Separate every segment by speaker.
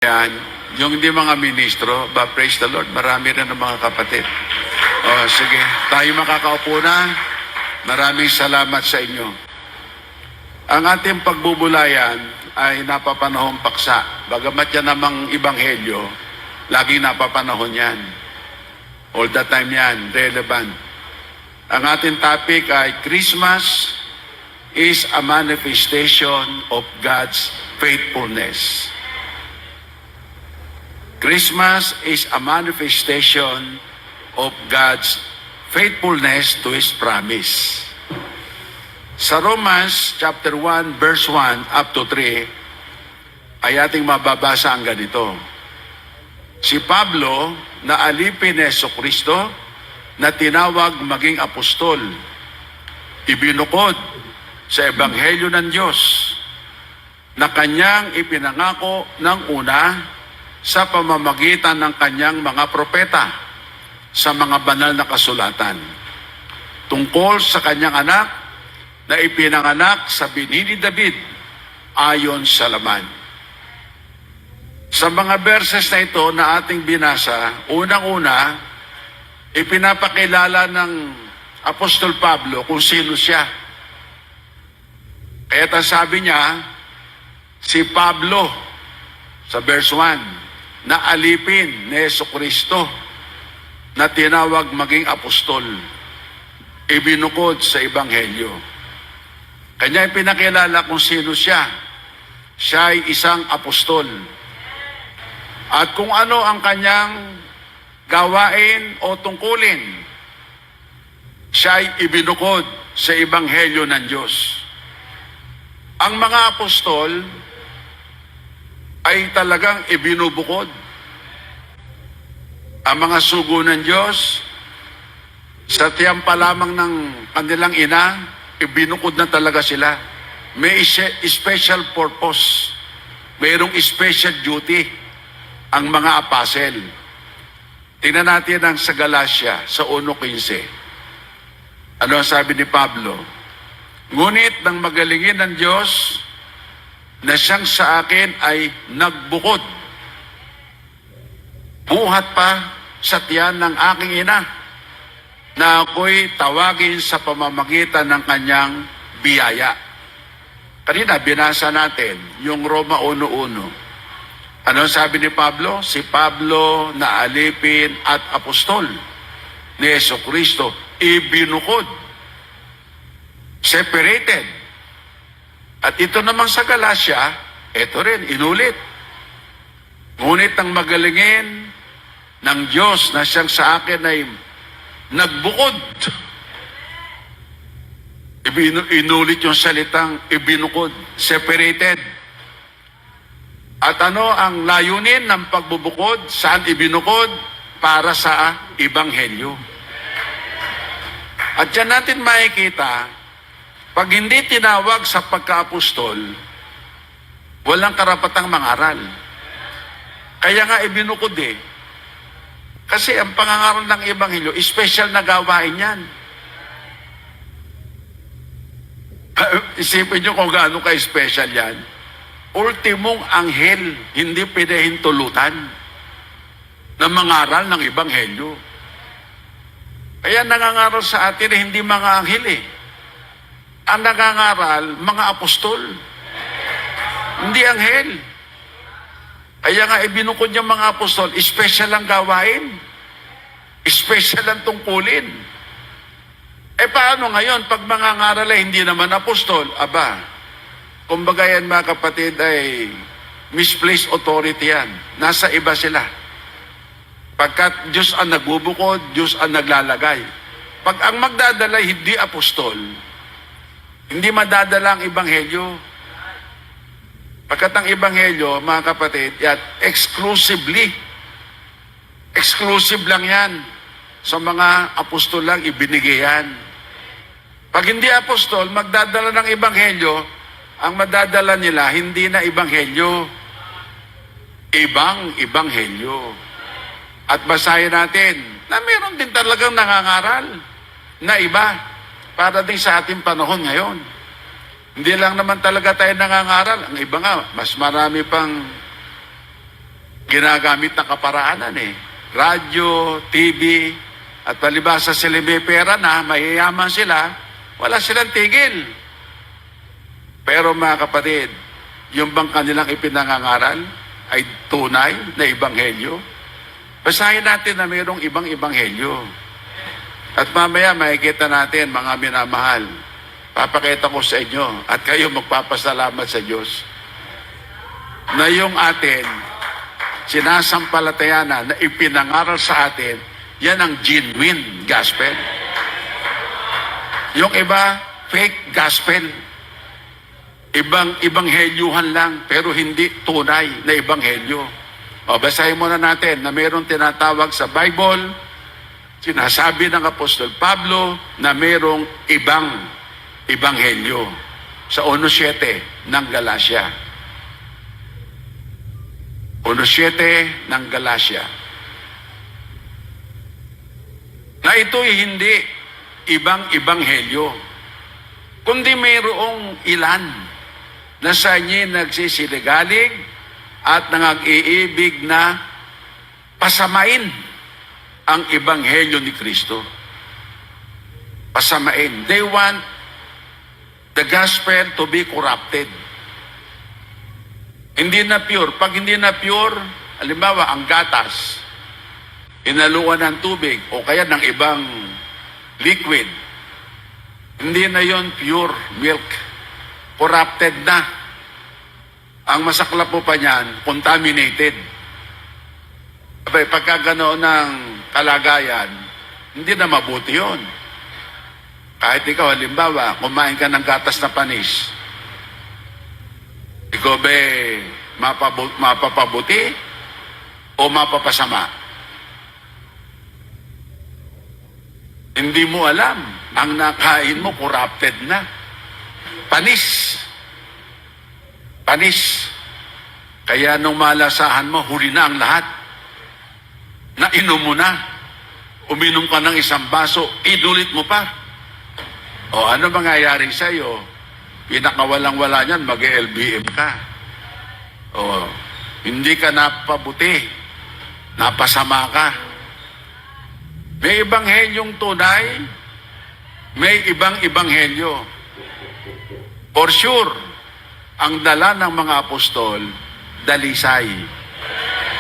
Speaker 1: Yan, yung hindi mga ministro, praise the Lord, marami rin ng mga kapatid. O, sige, tayo makakaupo na. Maraming salamat sa inyo. Ang ating pagbubulayan ay napapanahong paksa. Bagamat yan namang ibanghelyo, laging napapanahon yan. All the time yan, relevant. Ang ating topic ay Christmas is a manifestation of God's faithfulness. Christmas is a manifestation of God's faithfulness to His promise. Sa Romans chapter 1 verse 1 up to 3 ay ating mababasa ang ganito. Si Pablo na alipin ni Jesucristo na tinawag maging apostol, ibinukod sa Ebanghelyo ng Diyos na kanyang ipinangako ng una sa pamamagitan ng kanyang mga propeta sa mga banal na kasulatan tungkol sa kanyang anak na ipinanganak sa binhi ni David ayon sa laman. Sa mga verses na ito na ating binasa, unang-una, ipinapakilala ng Apostol Pablo kung sino siya. Kaya sabi niya, si Pablo, sa verse 1, na alipin ni Jesucristo na tinawag maging apostol, ibinukod sa Ebanghelyo. Kanya ipinakilala kung sino siya. Siya ay isang apostol. At kung ano ang kanyang gawain o tungkulin, siya ay ibinukod sa Ebanghelyo ng Diyos. Ang mga apostol ay talagang ibinubukod. Ang mga sugo ng Diyos, sa tiyang pa lamang ng kanilang ina, ibinukod na talaga sila. May special purpose. Mayroong special duty ang mga apostle. Tingnan natin ang sa Galatia, sa 1:15. Ano ang sabi ni Pablo? Ngunit ng magalingin ng Diyos, na siyang sa akin ay nagbukod. Buhat pa sa tiyan ng aking ina, na ako'y tawagin sa pamamagitan ng kanyang biyaya. Kanina, binasa natin yung Roma 1:1. Ano sabi ni Pablo? Si Pablo na alipin at apostol ni Jesucristo, ibinukod, separated. At ito naman sa Galatia, ito rin, inulit. Ngunit ang magalingin ng Diyos na siyang sa akin ay nagbukod. Inulit yung salitang ibinukod, separated. At ano ang layunin ng pagbubukod? Saan ibinukod? Para sa Ebanghelyo. At yan natin makikita, pag hindi tinawag sa pagka-apostol, walang karapatang mangaral. Kaya nga ibinukod eh. Kasi ang pangangaral ng Ebanghelyo, special na gawain yan. Isipin nyo kung gaano ka-special yan. Ultimong anghel, hindi pinahintulutan na mangaral ng Ebanghelyo. Kaya nangangaral sa atin eh, hindi mga anghel eh. Ang nangangaral, mga apostol. Hindi anghel. Kaya nga ibinukod yung mga apostol, special ang gawain. Special ang tungkulin. Paano ngayon, pag mangangaral ay hindi naman apostol? Aba, kumbaga yan mga kapatid ay misplaced authority yan. Nasa iba sila. Pagkat Diyos ang nagbubukod, Diyos ang naglalagay. Pag ang magdadala hindi apostol, hindi madadala ang Ebanghelyo. Pagkat ang Ebanghelyo, mga kapatid, yan, exclusive lang yan. Sa mga apostol lang, ibinigay yan. Pag hindi apostol, magdadala ng Ebanghelyo, ang madadala nila, hindi na Ebanghelyo. Ibang Ebanghelyo. At basahin natin, na meron din talagang nangangaral na iba. Para din sa ating panahon ngayon. Hindi lang naman talaga tayo nangangaral. Ang iba nga, mas marami pang ginagamit na kaparaanan eh. Radyo, TV, at palibasa sila may pera na, mayayaman sila, wala silang tigil. Pero mga kapatid, yung bang kanilang ipinangangaral ay tunay na ebanghelyo? Basahin natin na mayroong ibang ebanghelyo. At mamaya makikita natin, mga minamahal, papakita ko sa inyo at kayo magpapasalamat sa Diyos na yung atin sinasampalatayana na ipinangaral sa atin, yan ang genuine gospel. Yung iba, fake gospel. Ibang ebanghelyuhan lang, pero hindi tunay na ebanghelyo. O, basahin muna natin na mayroong tinatawag sa Bible, sinasabi ng Apostol Pablo na mayroong ibang ebanghelyo sa 1:7 ng Galacia. 1:7 ng Galacia. Na ito'y hindi ibang ebanghelyo, kundi mayroong ilan na sa inyo nagsisiligalig at nangag-iibig na pasamain ang ebanghelyo ni Kristo. Pasamain. They want the gospel to be corrupted. Hindi na pure. Pag hindi na pure, halimbawa, ang gatas, inaluan ng tubig o kaya ng ibang liquid, hindi na yon pure milk. Corrupted na. Ang masaklap po pa niyan, contaminated. Abay, pagka ganoon ng kalagayan, hindi na mabuti yon. Kahit ikaw, halimbawa, kumain ka ng gatas na panis, ikaw ba mapapabuti o mapapasama? Hindi mo alam. Ang nakain mo, corrupted na. Panis. Panis. Kaya nung malasahan mo, huli na ang lahat. Nainom mo na. Uminom ka ng isang baso, inulit mo pa. O ano mangyayari sa'yo? Pinakawalang-wala niyan, mag-LBM ka. O, hindi ka napabuti. Napasama ka. May ebanghelyong tunay, may ibang ebanghelyo. For sure, ang dala ng mga apostol, dalisay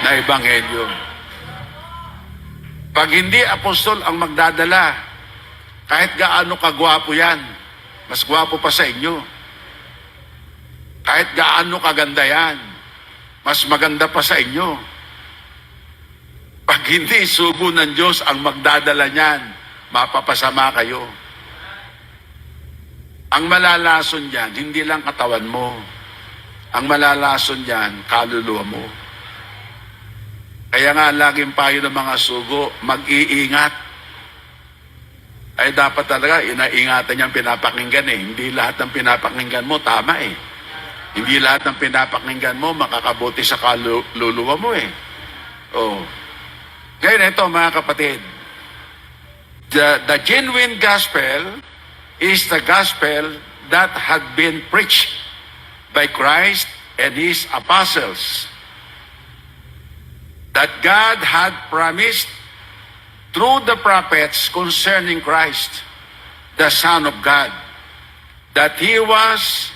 Speaker 1: na ebanghelyo. Pag hindi apostol ang magdadala, kahit gaano kagwapo yan, mas gwapo pa sa inyo. Kahit gaano kaganda yan, mas maganda pa sa inyo. Pag hindi sugo ng Diyos ang magdadala niyan, mapapasama kayo. Ang malalason diyan, hindi lang katawan mo. Ang malalason diyan, kaluluwa mo. Kaya nga, laging payo ng mga sugo, mag-iingat. Ay dapat talaga, inaingatan niyang pinapakinggan eh. Hindi lahat ng pinapakinggan mo, tama eh. Hindi lahat ng pinapakinggan mo, makakabuti sa kaluluwa mo eh. Oh. Ngayon ito mga kapatid, the genuine gospel is the gospel that had been preached by Christ and His apostles, that God had promised through the prophets concerning Christ, the Son of God, that He was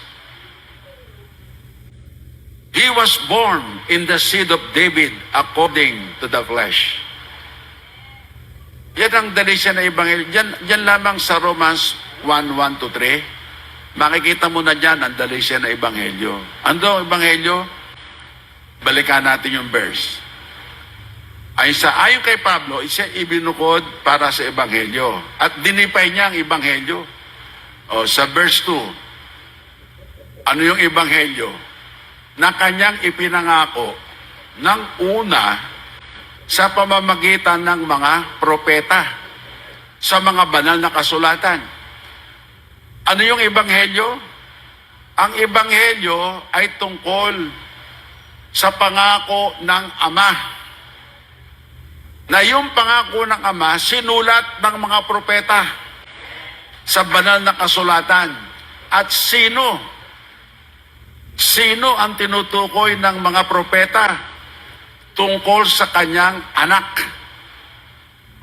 Speaker 1: born in the seed of David according to the flesh. Yan ang dalisya na ebanghelyo. Yan lamang sa Romans 1:1-3. Makikita mo na dyan ang dalisya na ebanghelyo. Ano ang ebanghelyo? Balikan natin yung verse. Ayon kay Pablo, siya ibinukod para sa ebanghelyo. At dinipay niya ang ebanghelyo. O, sa verse 2, ano yung ebanghelyo? Na kanyang ipinangako ng una sa pamamagitan ng mga propeta sa mga banal na kasulatan. Ano yung ebanghelyo? Ang ebanghelyo ay tungkol sa pangako ng Ama. Na yung pangako ng Ama, sinulat ng mga propeta sa banal na kasulatan. At sino ang tinutukoy ng mga propeta? tungkol sa kanyang anak.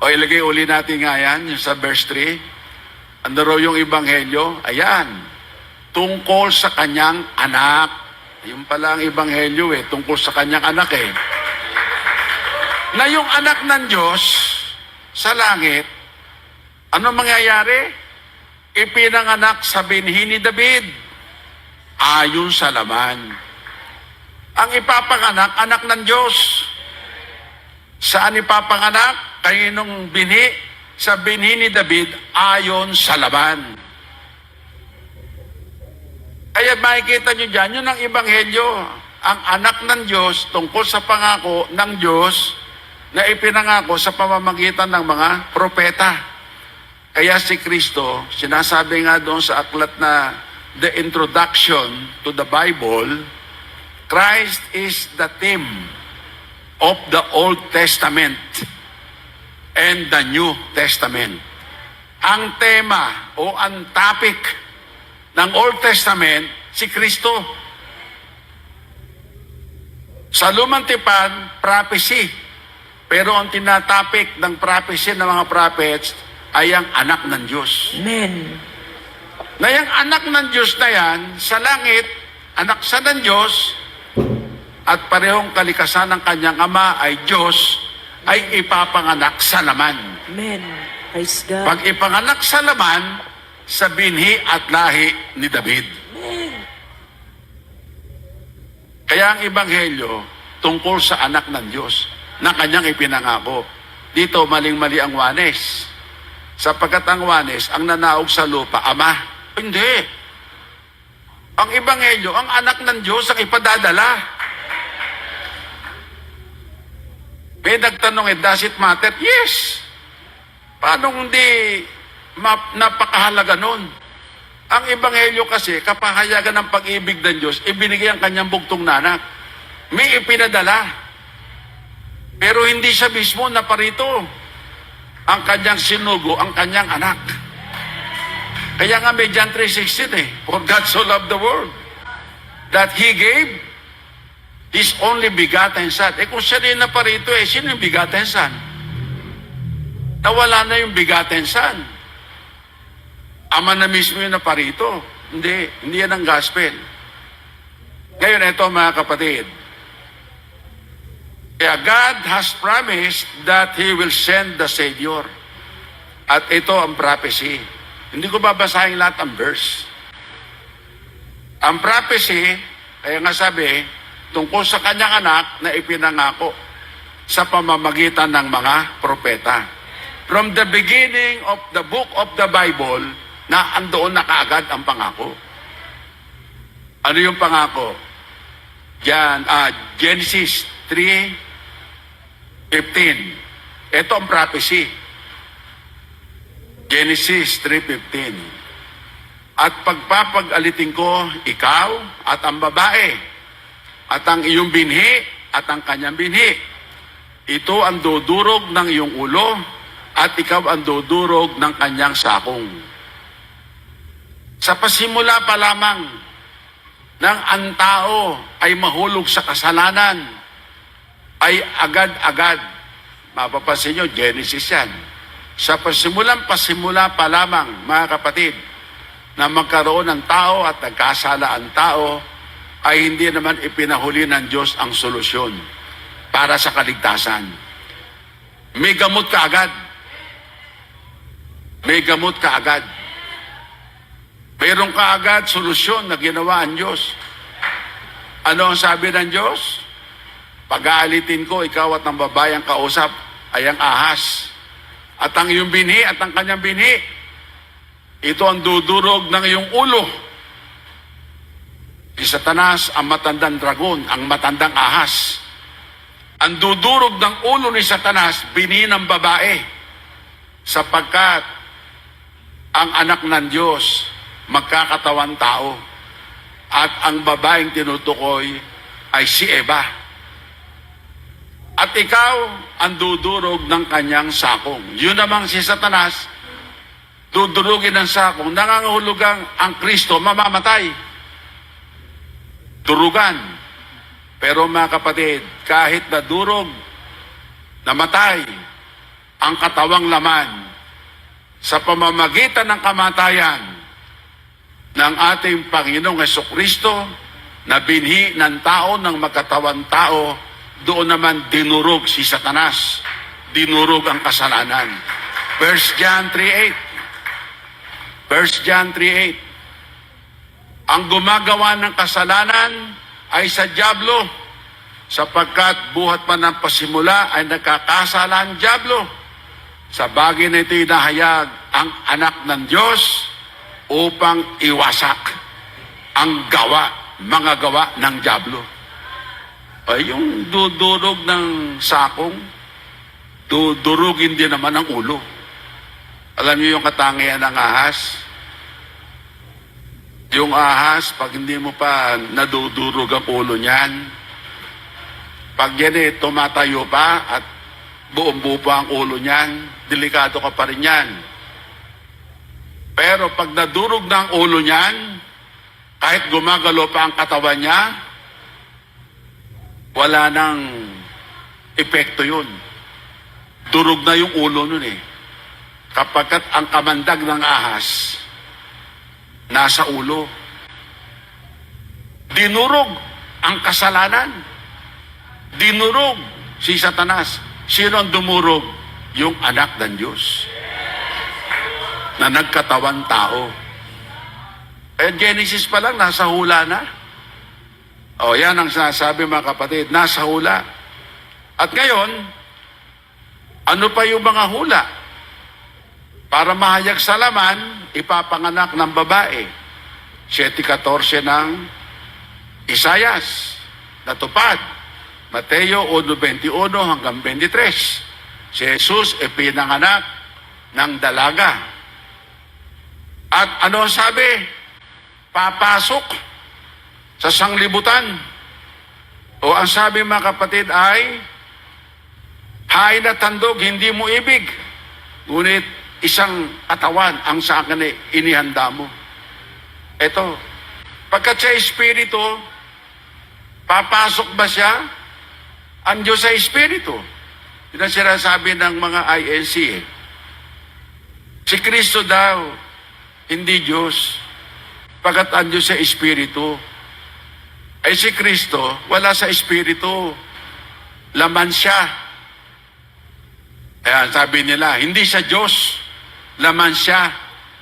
Speaker 1: O ilagay uli natin nga yan, yung sa verse 3. Ano raw yung ebanghelyo? Ayan, tungkol sa kanyang anak. Yung pala ang ebanghelyo tungkol sa kanyang anak Na yung anak ng Diyos sa langit, ano mangyayari? Ipinanganak sa binhi ni David, ayon sa laman. Ang ipapanganak, anak ng Diyos. Saan ipapanganak? Kaninong binhi? Sa binhi ni David, ayon sa laman. Kaya makikita nyo dyan, yun ang ebanghelyo. Ang anak ng Diyos tungkol sa pangako ng Diyos na ipinangako sa pamamagitan ng mga propeta. Kaya si Kristo, sinasabi nga doon sa aklat na the introduction to the Bible, Christ is the theme of the Old Testament and the New Testament. Ang tema o ang topic ng Old Testament, si Kristo. Sa Lumang Tipan, prophecy. Pero ang tinatapik ng prophecy ng mga prophets ay ang anak ng Diyos.
Speaker 2: Amen.
Speaker 1: Na yung anak ng Diyos na yan, sa langit, anak siya ng Diyos, at parehong kalikasan ng kanyang ama ay Diyos, ay ipapanganak sa laman.
Speaker 2: Amen. Praise God.
Speaker 1: Pag ipanganak sa laman, sa binhi at lahi ni David.
Speaker 2: Amen.
Speaker 1: Kaya ang ebanghelyo tungkol sa anak ng Diyos na kanyang ipinangako. Dito maling-mali ang Wanes. Sapagkat ang Wanes, ang nanaog sa lupa, ama. Hindi. Ang ebanghelyo, ang anak ng Diyos ang ipadadala. May nagtanong, does it matter? Yes. Paano hindi napakahalaga nun? Ang ebanghelyo kasi, kapahayagan ng pag-ibig ng Diyos, ibinigay ang kanyang bugtong na anak. May ipinadala. Pero hindi siya mismo na parito. Ang kanyang sinugo, ang kanyang anak. Kaya nga may John 3:16 For God so loved the world that He gave His only begotten Son. Kung siya din na parito, sino yung begotten Son? Nawala na yung begotten Son. Ama na mismo yung naparito. Hindi yan ang gospel. Ngayon, ito mga kapatid. Kaya God has promised that He will send the Savior. At ito ang prophecy. Hindi ko babasahin lahat ang verse. Ang prophecy, kaya nga sabi, tungkol sa kanyang anak na ipinangako sa pamamagitan ng mga propeta. From the beginning of the book of the Bible, na andoon na kaagad ang pangako. Ano yung pangako? Genesis 3:15. Ito ang prophecy. Genesis 3:15. At pagpapag-alitin ko, ikaw at ang babae, at ang iyong binhi, at ang kanyang binhi. Ito ang dudurog ng iyong ulo, at ikaw ang dudurog ng kanyang sakong. Sa pasimula pa lamang ng ang tao ay mahulog sa kasalanan, ay agad-agad, mapapansin nyo, Genesis yan. Sa pasimula pa lamang, mga kapatid, na magkaroon ng tao at nagkasala ang tao, ay hindi naman ipinahuli ng Diyos ang solusyon para sa kaligtasan. May gamot ka agad. May gamot ka agad. Mayroon ka agad solusyon na ginawa ang Diyos. Ano ang sabi ng Diyos? Pag-aalitin ko, ikaw at ang babayang kausap ay ang ahas. At ang iyong binhi at ang kanyang binhi, ito ang dudurog ng iyong ulo. Si Satanas, ang matandang dragon, ang matandang ahas. Ang dudurog ng ulo ni Satanas, binhi ng babae. Sapagkat ang anak ng Diyos, magkakatawan tao. At ang babaeng tinutukoy ay si Eva. At ikaw ang dudurog ng kanyang sakong. Yun namang si Satanas, dudurugin ng sakong, nangangahulugang ang Kristo mamamatay. Durugan. Pero mga kapatid, kahit nadurog, namatay ang katawang laman sa pamamagitan ng kamatayan ng ating Panginoong Hesukristo na binhi ng tao ng magkatawang tao, doon naman dinurog si Satanas, dinurog ang kasalanan. 1 John 3:8. 1 John 3:8. Ang gumagawa ng kasalanan ay sa dyablo, sapagkat buhat pa ng pasimula ay nagkakasala ang dyablo. Sa bagay na ito inahayag ang anak ng Diyos upang iwasak ang mga gawa ng dyablo. Ay, yung dudurog ng sakong, dudurugin din naman ang ulo. Alam niyo yung katangian ng ahas? Yung ahas, pag hindi mo pa nadudurog ang ulo niyan, pag yan tumatayo pa at buong-buo pa ang ulo niyan, delikado ka pa rin yan. Pero pag nadurog na ang ulo niyan, kahit gumagalo pa ang katawan niya, wala nang epekto yun. Durog na yung ulo nun eh. Kapagkat ang kamandag ng ahas, nasa ulo. Dinurog ang kasalanan. Dinurog si Satanas. Sino ang dumurog? Yung anak ng Diyos na nagkatawang tao. Eh, Genesis pa lang, nasa hula na. O, yan ang sinasabi mga kapatid, nasa hula. At ngayon, ano pa yung mga hula? Para mahayag sa laman, ipapanganak ng babae. 7:14 ng Isayas, natupad. Mateo 1:21 hanggang 23. Si Jesus pinanganak ng dalaga. At ano sabi? Papasok sa sanglibutan. O ang sabi mga kapatid ay, hay na tandog, hindi mo ibig. Ngunit isang katawan ang sa akin ay inihanda mo. Ito, pagkat siya espiritu, papasok ba siya? Ang Diyos ay espiritu. Yun ang sinasabi ng mga INC eh. Si Kristo daw, hindi Diyos. Pagkat ang Diyos ay espiritu. Ay si Kristo, wala sa espiritu. Laman siya. Kaya sabi nila, hindi siya Diyos. Laman siya.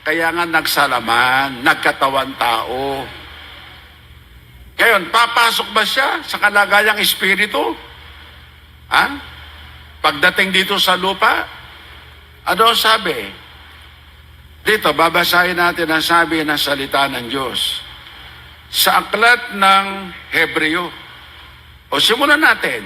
Speaker 1: Kaya nga nagsalaman, nagkatawan tao. Ngayon, papasok ba siya sa kalagayang espiritu? Ha? Pagdating dito sa lupa, ano ang sabi? Dito, babasahin natin ang sabi ng salita ng Diyos. Sa aklat ng Hebreo. O simulan natin.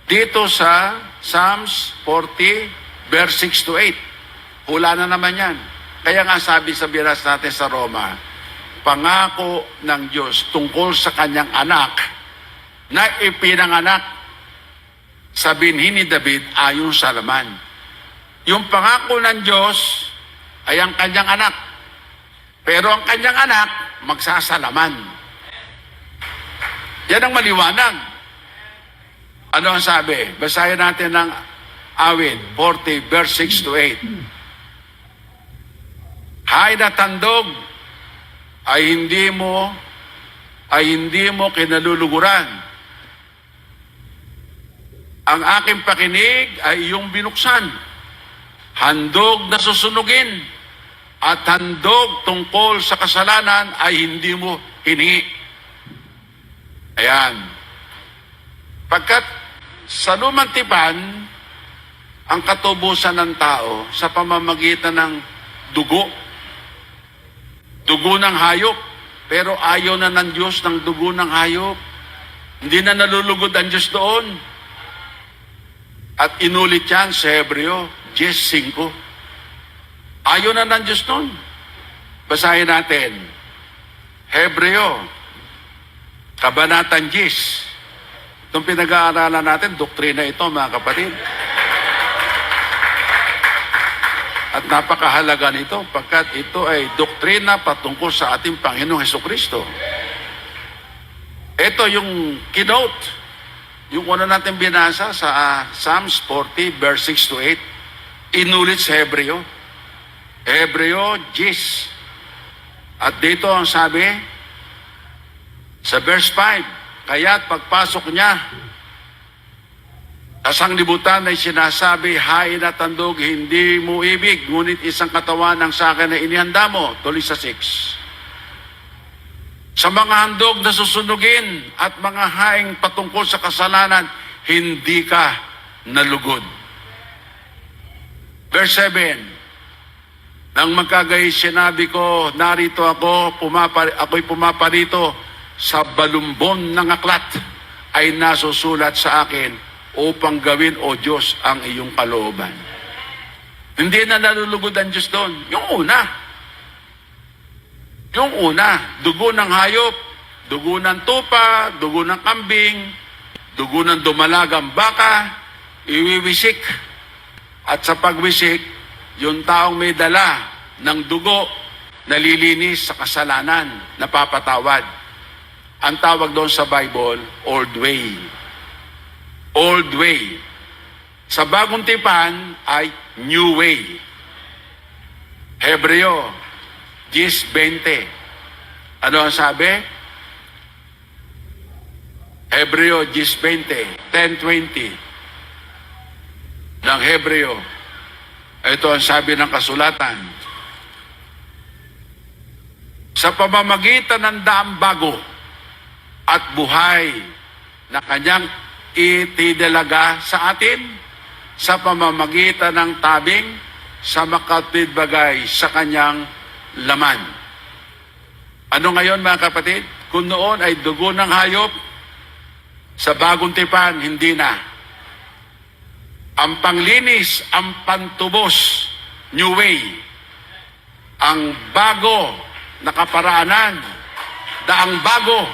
Speaker 1: Dito sa Psalms 40, verse 6 to 8. Hula na naman yan. Kaya nga sabi sa biras natin sa Roma, pangako ng Diyos tungkol sa kanyang anak na ipinanganak sa binhi ni David ayon sa laman. Yung pangako ng Diyos ay ang kanyang anak. Pero ang kanyang anak, magsasalaman. Yan ang maliwanag. Ano ang sabi? Basahin natin ng awit, 40, verse 6 to 8. Hay na tandog, ay hindi mo kinaluluguran. Ang aking pakinig ay iyong binuksan. Handog na susunugin at handog tungkol sa kasalanan ay hindi mo hiningi. Ayan. Pagkat sa lumang tipan, ang katubusan ng tao sa pamamagitan ng dugo. Dugo ng hayop. Pero ayaw na ng Diyos ng dugo ng hayop. Hindi na nalulugod ang Diyos doon. At inulit yan sa Hebreo 10:5. Ayaw na ng Diyos doon. Basahin natin. Hebreo, Kabanatang 10. Itong pinag-aaralan natin, doktrina ito mga kapatid. At napakahalaga nito pagkat ito ay doktrina patungkol sa ating Panginoong Hesukristo. Ito yung keynote, yung una natin binasa sa Psalms 40, verse 6 to 8, inulit sa Hebreo. Hebreo 10. At dito ang sabi, sa verse 5, kaya't pagpasok niya, sa sanglibutan ay sinasabi, hain at tandog, hindi mo ibig, ngunit isang katawan ang sa akin na inihanda mo. Tuloy sa 6. Sa mga handog na susunugin at mga haing patungkol sa kasalanan, hindi ka nalugod. Verse 7, nang magkagayi sinabi ko, narito ako, ako'y pumaparito sa balumbon ng aklat ay nasusulat sa akin upang gawin, O Diyos, ang iyong kalooban. Hindi na nalulugod ang Diyos doon. Yung una, dugo ng hayop, dugo ng tupa, dugo ng kambing, dugo ng dumalagang baka, iwiwisik. At sa pagwisik, yung taong may dala ng dugo, nalilinis sa kasalanan, napapatawad. Ang tawag doon sa Bible, old way. Old way. Sa bagong tipan ay new way. Hebreo 10:20. Ano ang sabi? Hebreo 10:20, 10:20 ng Hebreo. Ito ang sabi ng kasulatan. Sa pamamagitan ng daang bago at buhay na kanyang itinalaga sa atin, sa pamamagitan ng tabing sa makatwid bagay sa kanyang laman. Ano ngayon mga kapatid? Kung noon ay dugo ng hayop, sa bagong tipan, hindi na. Ang panglinis, ang pantubos, new way. Ang bago na kaparaanan, daang bago,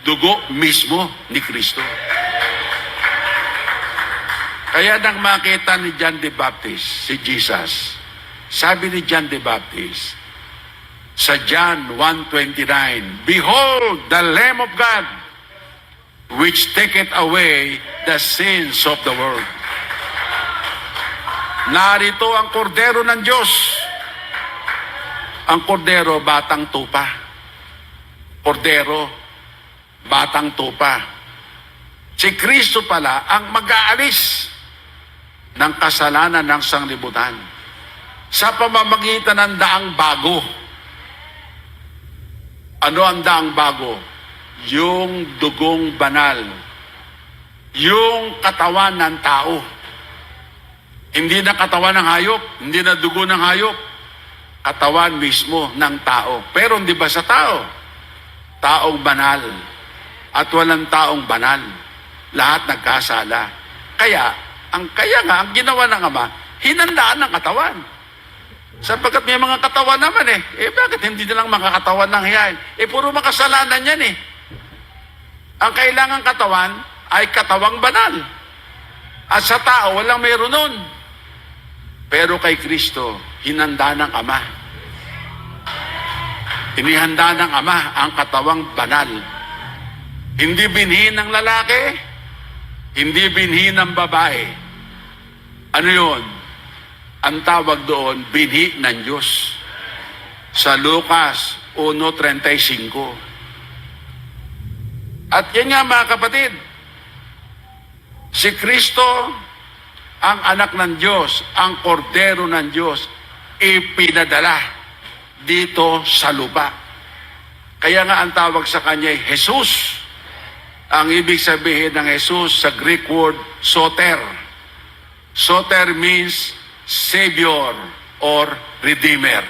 Speaker 1: dugo mismo ni Kristo. Kaya nang makita ni John the Baptist, si Jesus, sabi ni John the Baptist, sa John 1:29, behold the Lamb of God, which taketh away the sins of the world. Narito ang kordero ng Diyos. Ang kordero, batang tupa. Kordero, batang tupa. Si Kristo pala ang mag-aalis ng kasalanan ng sanglibutan sa pamamagitan ng daang bago. Ano ang daang bago? Yung dugong banal. Yung katawan ng tao. Hindi na katawan ng hayop, hindi na dugo ng hayop. Katawan mismo ng tao. Pero hindi ba sa tao? Taong banal. At walang taong banal. Lahat nagkasala. Kaya ang ginawa ng Ama, hinandaan ng katawan. Sapagkat may mga katawan naman bakit hindi nilang makakatawan ng hiyain? Puro makasalanan yan Ang kailangang katawan ay katawang banal. At sa tao, walang mayroon nun. Pero kay Kristo, hinanda ng Ama. Inihanda ng Ama ang katawang banal. Hindi binhi ng lalaki, hindi binhi ng babae. Ano yun? Ang tawag doon, binhi ng Diyos. Sa Lucas 1:35. At yan nga mga kapatid, si Kristo, ang anak ng Diyos, ang kordero ng Diyos, ipinadala dito sa lupa. Kaya nga ang tawag sa kanya ay Jesus. Ang ibig sabihin ng Jesus sa Greek word, soter. Soter means Savior or Redeemer.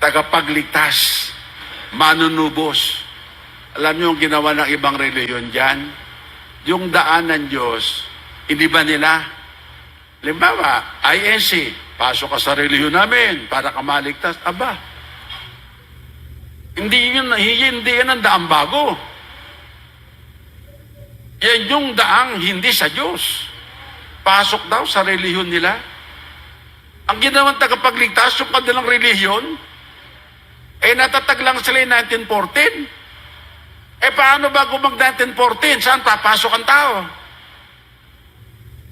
Speaker 1: Tagapagligtas, manunubos. Alam niyo yung ginawa ng ibang reliyon dyan? Yung daan ng Diyos, hindi ba nila? Limbawa, INC, pasok ka sa reliyon namin para ka maligtas. Aba, hindi yan ang daang bago. Yan yung daang hindi sa Diyos. Pasok daw sa reliyon nila. Ang ginawang tagapagligtas, yung kanilang reliyon, natatag lang sila 1914. Paano bago mag-1914? Saan papasok ang tao?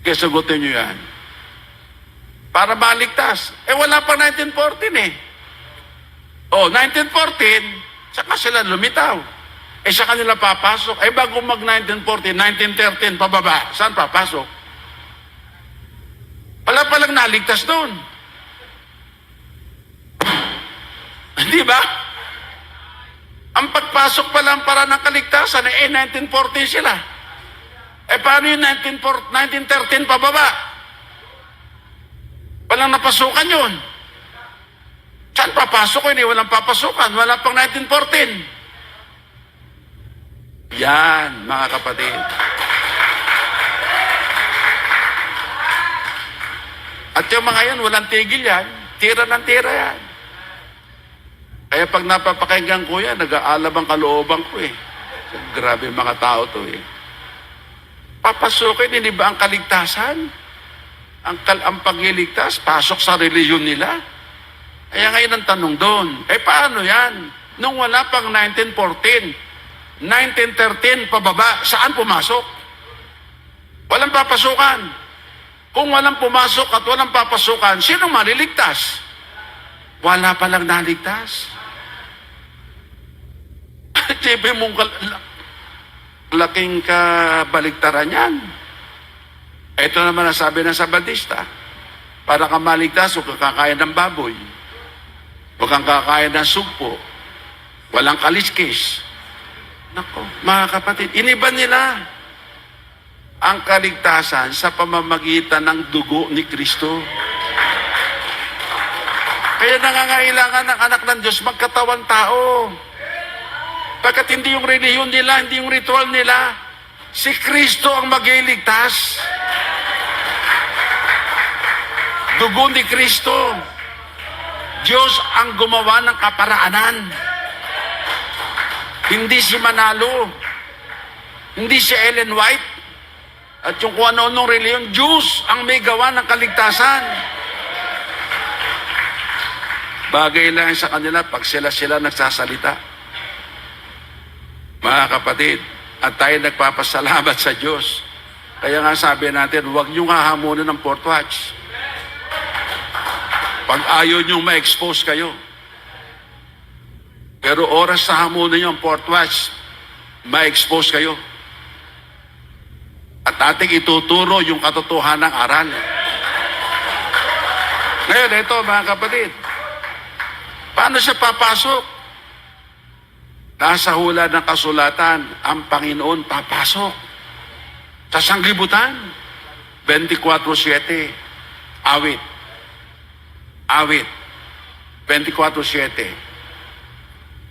Speaker 1: Kaya sagutin nyo yan. Para maligtas. Wala pa 1914 eh. 1914, saka sila lumitaw. Sa kanila papasok. Bago mag-1914, 1913, pababa. Saan papasok? Wala palang naligtas doon. Di ba? Ang pagpasok pa lang para ng kaligtasan, 1914 sila. Paano yung 1913 pababa? Walang napasukan yun. Saan papasok yun? Walang papasukan. Wala pang 1914. Yan, mga kapatid. At yung mga yan, walang tigil yan. Tira ng tira yan. Kaya pag napapakinggan ko yan, nag-aalab ang kalooban ko eh. Grabe mga tao to eh. Papasukin, hindi ba ang kaligtasan? Ang pagliligtas, pasok sa reliyon nila. Kaya ngayon ang tanong doon, paano yan? Nung wala pang 1914, 1913 pababa, saan pumasok? Walang papasukan. Kung walang pumasok at walang papasukan, sino maliligtas? Wala palang naligtas. Siyempre mong laking kabaligtaran yan. Ito naman ang sabi ng Sabadista. Para ka maligtas, huwag kang kakain ng baboy. Huwag kang kakain ng sugpo. Walang kaliskis. Nako, mga kapatid, iniba nila ang kaligtasan sa pamamagitan ng dugo ni Kristo. Kaya nangangailangan ng anak ng Diyos magkatawang tao. Pagkat hindi yung reliyon nila, hindi yung ritual nila, si Kristo ang magliligtas. Dugo ni Kristo. Diyos ang gumawa ng kaparaanan. Hindi si Manalo. Hindi si Ellen White. At yung kung ano-anong reliyon, Diyos ang may gawa ng kaligtasan. Bagay lang sa kanila pag sila nagsasalita. Mga kapatid, at tayo nagpapasalamat sa Diyos. Kaya nga sabi natin, huwag niyong hahamunin ng Fourth Watch. Pag ayaw niyong ma-expose kayo. Pero oras na hamunin niyo ang Fourth Watch, ma-expose kayo. At ating ituturo yung katotohanan ng aral. Ngayon, ito mga kapatid, paano siya papasok? Nasa hula ng kasulatan, ang Panginoon papasok sa sanglibutan. 24:7. Awit. 24:7.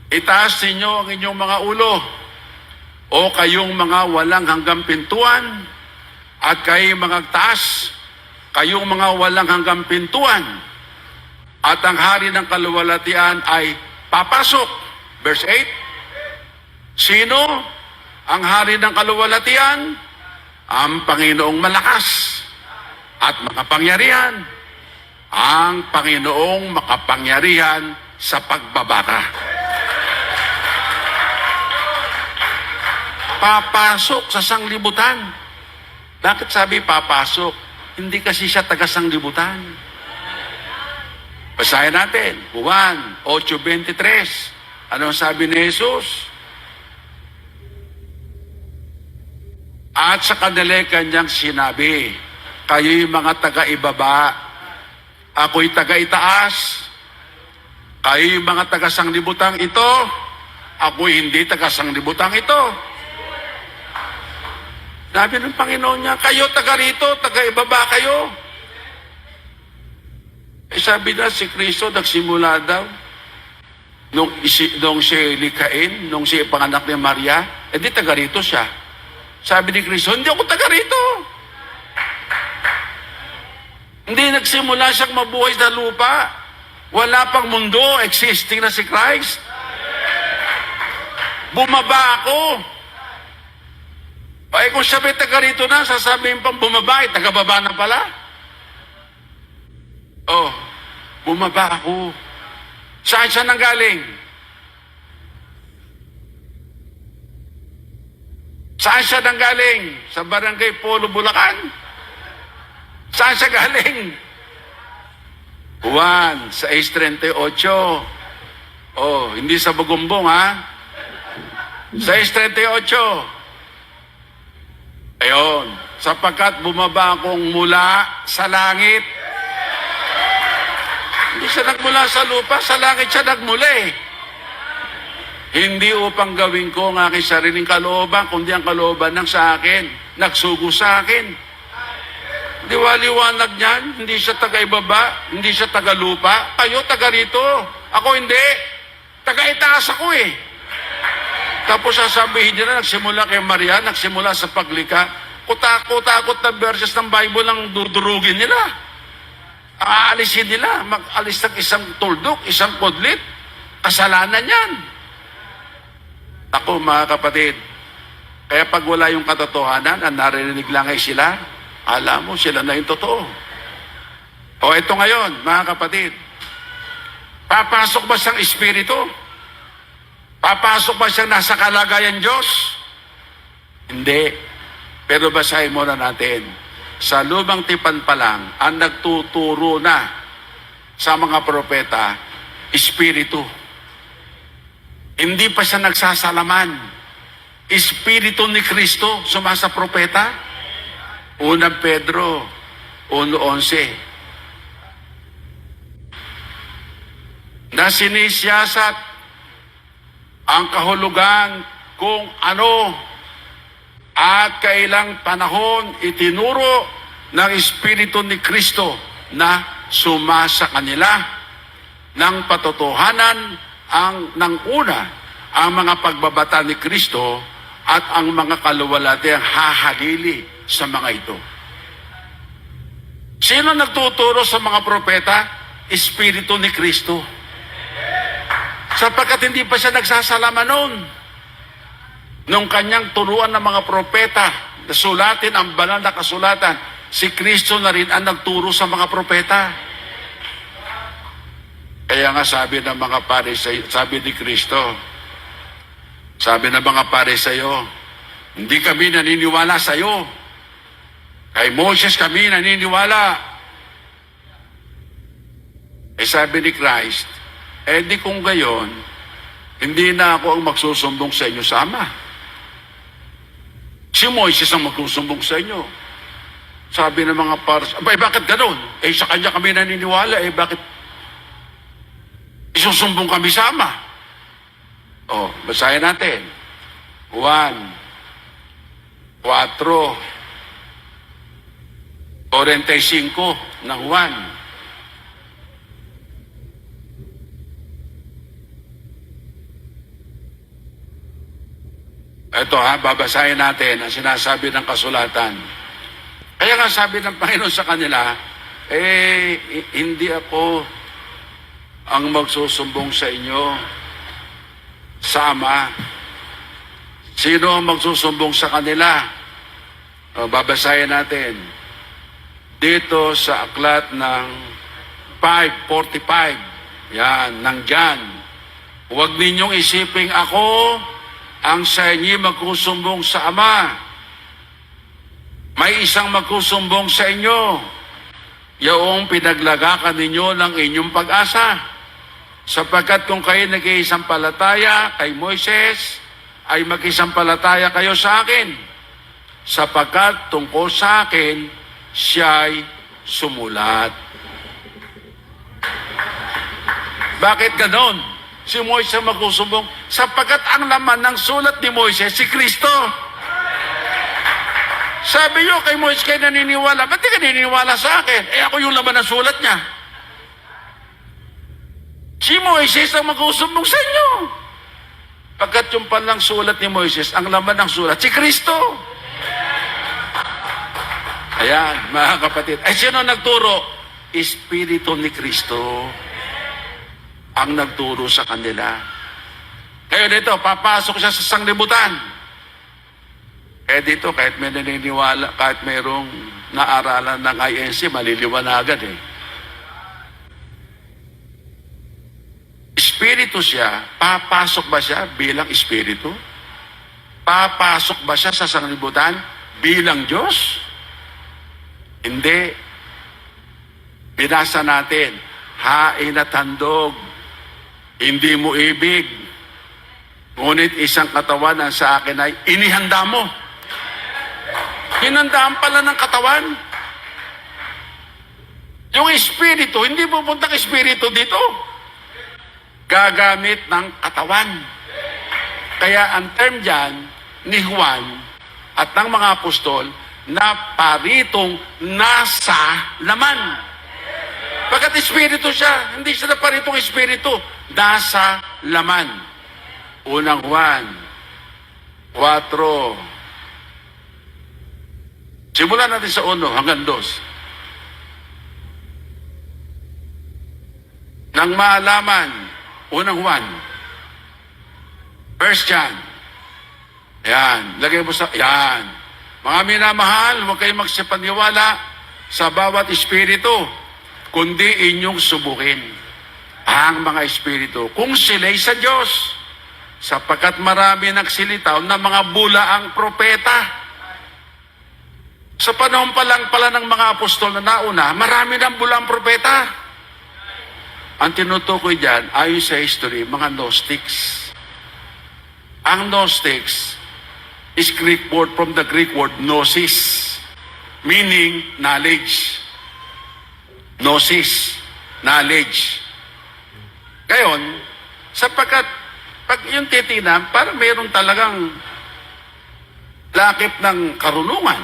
Speaker 1: Itaas ninyo ang inyong mga ulo, o kayong mga walang hanggang pintuan, at kayong mga taas, kayong mga walang hanggang pintuan, at ang hari ng kaluwalhatian ay papasok. Verse 8. Sino ang hari ng kaluwalhatian? Ang Panginoong malakas at makapangyarihan. Ang Panginoong makapangyarihan sa pagbabaka. Papasok sa sanglibutan. Bakit sabi papasok? Hindi kasi siya taga sanglibutan. Basahin natin. Juan 8:23. Ano sabi ni Jesus? At sa kanila kanyang sinabi, kayo'y mga taga-ibaba, ako'y taga-itaas. Kayo'y mga taga-sanglibutang ito, ako'y hindi taga-sanglibutang ito. Sabi ng Panginoon niya, kayo taga rito, taga-ibaba kayo. Sabi na si Kristo, nagsimula daw, nung siya likain, nung siya panganak ni Maria, di taga rito siya. Sabi ni Kristo, hindi ako taga rito. Hindi nagsimula siyang mabuhay sa lupa. Wala pang mundo, existing na si Christ. Bumaba ako. Kung siya may taga rito na, sasabihin pang bumaba, taga-baba na pala. Bumaba ako. Saan siya nanggaling? Saan siya nanggaling? Sa Barangay Polo, Bulacan? Saan siya galing? Juan, sa 6:38. Oh, hindi sa Bagumbong, ha? Sa 6:38. Ayun, sapagkat bumaba akong mula sa langit. Hindi siya nagmula sa lupa, sa langit siya nagmula eh. Hindi upang gawin ko ang aking sariling kalooban, kundi ang kalooban ng sa akin. Nagsugo sa akin. Liwaliwanag niyan, hindi siya taga-ibaba, hindi siya taga-lupa. Kayo taga rito, ako hindi. Taga-itaas ako eh. Tapos sasabihin niya na, nagsimula kay Maria, nagsimula sa paglikha. Kutakot na verses ng Bible ang dudurugin nila. Aalisin nila, mag-alis ng isang tuldok, isang kudlit. Kasalanan yan. Ako mga kapatid, kaya pag wala yung katotohanan, ang narinig lang ay sila, alam mo, sila na yung totoo. O ito ngayon, mga kapatid, papasok ba siyang espiritu? Papasok ba siyang nasa kalagayan Diyos? Hindi. Pero basahin muna natin. Sa lumang tipan pa lang, ang nagtuturo na sa mga propeta, espiritu. Hindi pa siya nagsasalaman. Espiritu ni Kristo sumasa propeta. Unang Pedro 1:11. Na sinisiyasat ang kahulugan kung ano at kailang panahon itinuro ng Espiritu ni Kristo na sumasa kanila ng patotohanan ng una ang mga pagbabata ni Kristo at ang mga kaluwalhatiang hahalili sa mga ito. Sino nagtuturo sa mga propeta? Espiritu ni Kristo. Sapagkat hindi pa siya nagsasalama noon. Nung kanyang turuan ng mga propeta, sulatin ang banal na kasulatan, si Kristo na rin ang nagturo sa mga propeta. Kaya nga sabi ng mga Pariseo, sabi ni Kristo, sabi ng mga Pariseo, hindi kami naniniwala sa iyo. Kay Moses kami naniniwala. Sabi ni Christ, di kung gayon, hindi na ako ang magsusumbong sa inyo sa Ama. Si Moses ang magsusumbong sa inyo. Sabi ng mga Pariseo, bakit ganon? Sa kanya kami naniniwala, bakit isusumbong kami sa Ama? Basahin natin. 4:45 ng Juan. Ito babasahin natin ang sinasabi ng kasulatan. Kaya nga sabi ng Panginoon sa kanila, hindi ako ang magsusumbong sa inyo sa Ama. Sino ang magsusumbong sa kanila? Babasahin natin. Dito sa aklat ng 5:45. Yan, ng John. Huwag ninyong isiping ako ang sa inyo magsusumbong sa Ama. May isang magsusumbong sa inyo. Yaong pinaglagakan ninyo ng inyong pag-asa. Sapagkat kung kayo nag-iisampalataya kay Moises, ay mag-isampalataya kayo sa akin. Sapagkat tungkol sa akin, siya'y sumulat. Bakit ganon? Si Moises ang magsusumbong. Sapagkat ang laman ng sulat ni Moises, si Kristo. Sabi nyo, kay Moises kayo naniniwala. Ba't di ka naniniwala sa akin? Ako yung laman ng sulat niya. Si Moises ang magsusumbong sa inyo. Pagkat yung palang sulat ni Moises, ang laman ng sulat, si Kristo. Ayan, mga kapatid. Sino nagturo? Espiritu ni Kristo ang nagturo sa kanila. Kaya dito, papasok siya sa sanglibutan. Dito, kahit may naniniwala, kahit mayroong naaralan ng INC, maliliwanagan Espiritu siya, papasok ba siya bilang espiritu? Papasok ba siya sa sanglibutan bilang Diyos? Hindi. Binasa natin, hain at handog, hindi mo ibig. Ngunit isang katawan ang sa akin ay inihanda mo. Hinandaan pala ng katawan. Yung espiritu, hindi pupuntang espiritu dito. Gagamit ng katawan. Kaya ang term dyan ni Juan at ng mga apostol na paritong nasa laman. Pagkat espiritu siya, hindi siya na paritong espiritu, nasa laman. Unang Juan 4. Simulan natin sa 1 hanggang 2. Nang maalaman, unang Juan, First John. Yan, lagay mo sa, yan. Mga minamahal, huwag kayong magsipaniwala sa bawat espiritu, kundi inyong subukin ang mga espiritu kung sila'y sa Diyos, sapagkat marami nagsilitaw na mga bulaang propeta. Sa panahon pa lang pala ng mga apostol na nauna, marami ng bulaang propeta. Ang tinutukoy dyan, ayon sa history, mga Gnostics. Ang Gnostics is Greek word from the Greek word gnosis, meaning knowledge. Gnosis, knowledge. Ngayon, sapagkat pag yung titignan, parang mayroon talagang lakip ng karunungan.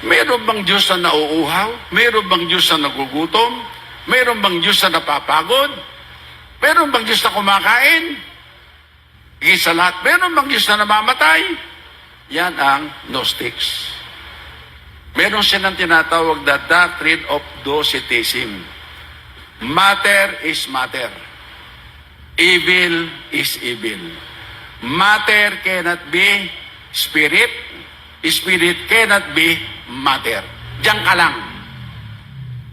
Speaker 1: Mayroon bang Diyos na nauuhaw? Mayroon bang Diyos na nagugutom? Mayroon bang Diyos na napapagod? Mayroon bang Diyos na kumakain? Higit sa lahat, mayroon bang Diyos na namamatay? Yan ang Gnostics. Meron silang tinatawag na doctrine of Docetism. Matter is matter. Evil is evil. Matter cannot be spirit. Spirit cannot be matter. Diyan ka lang.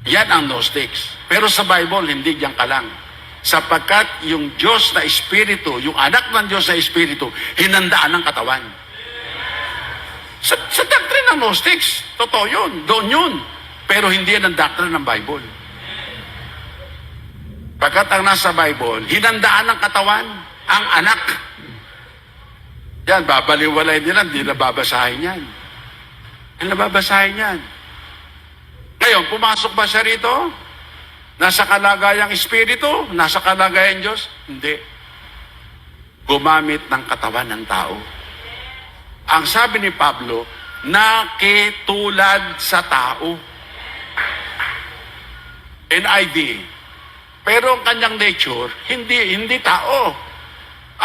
Speaker 1: Yan ang Gnostics. Pero sa Bible, hindi diyan ka lang. Sapagkat yung Diyos na Espiritu, yung anak ng Diyos na Espiritu, hinandaan ng katawan. Sa doctrine ng Gnostics, totoo yun, doon yun. Pero hindi yan ang doctrine ng Bible. Pagkat ang nasa Bible, hinandaan ng katawan, ang anak. Yan, babaliwalay nila, hindi na babasahin yan. Hindi na babasahin yan. Ngayon, pumasok ba siya rito? Nasa kalagayang espiritu? Nasa kalagayang Diyos? Hindi. Gumamit ng katawan ng tao. Ang sabi ni Pablo, nakitulad sa tao. NIV. Pero ang kanyang nature, hindi tao.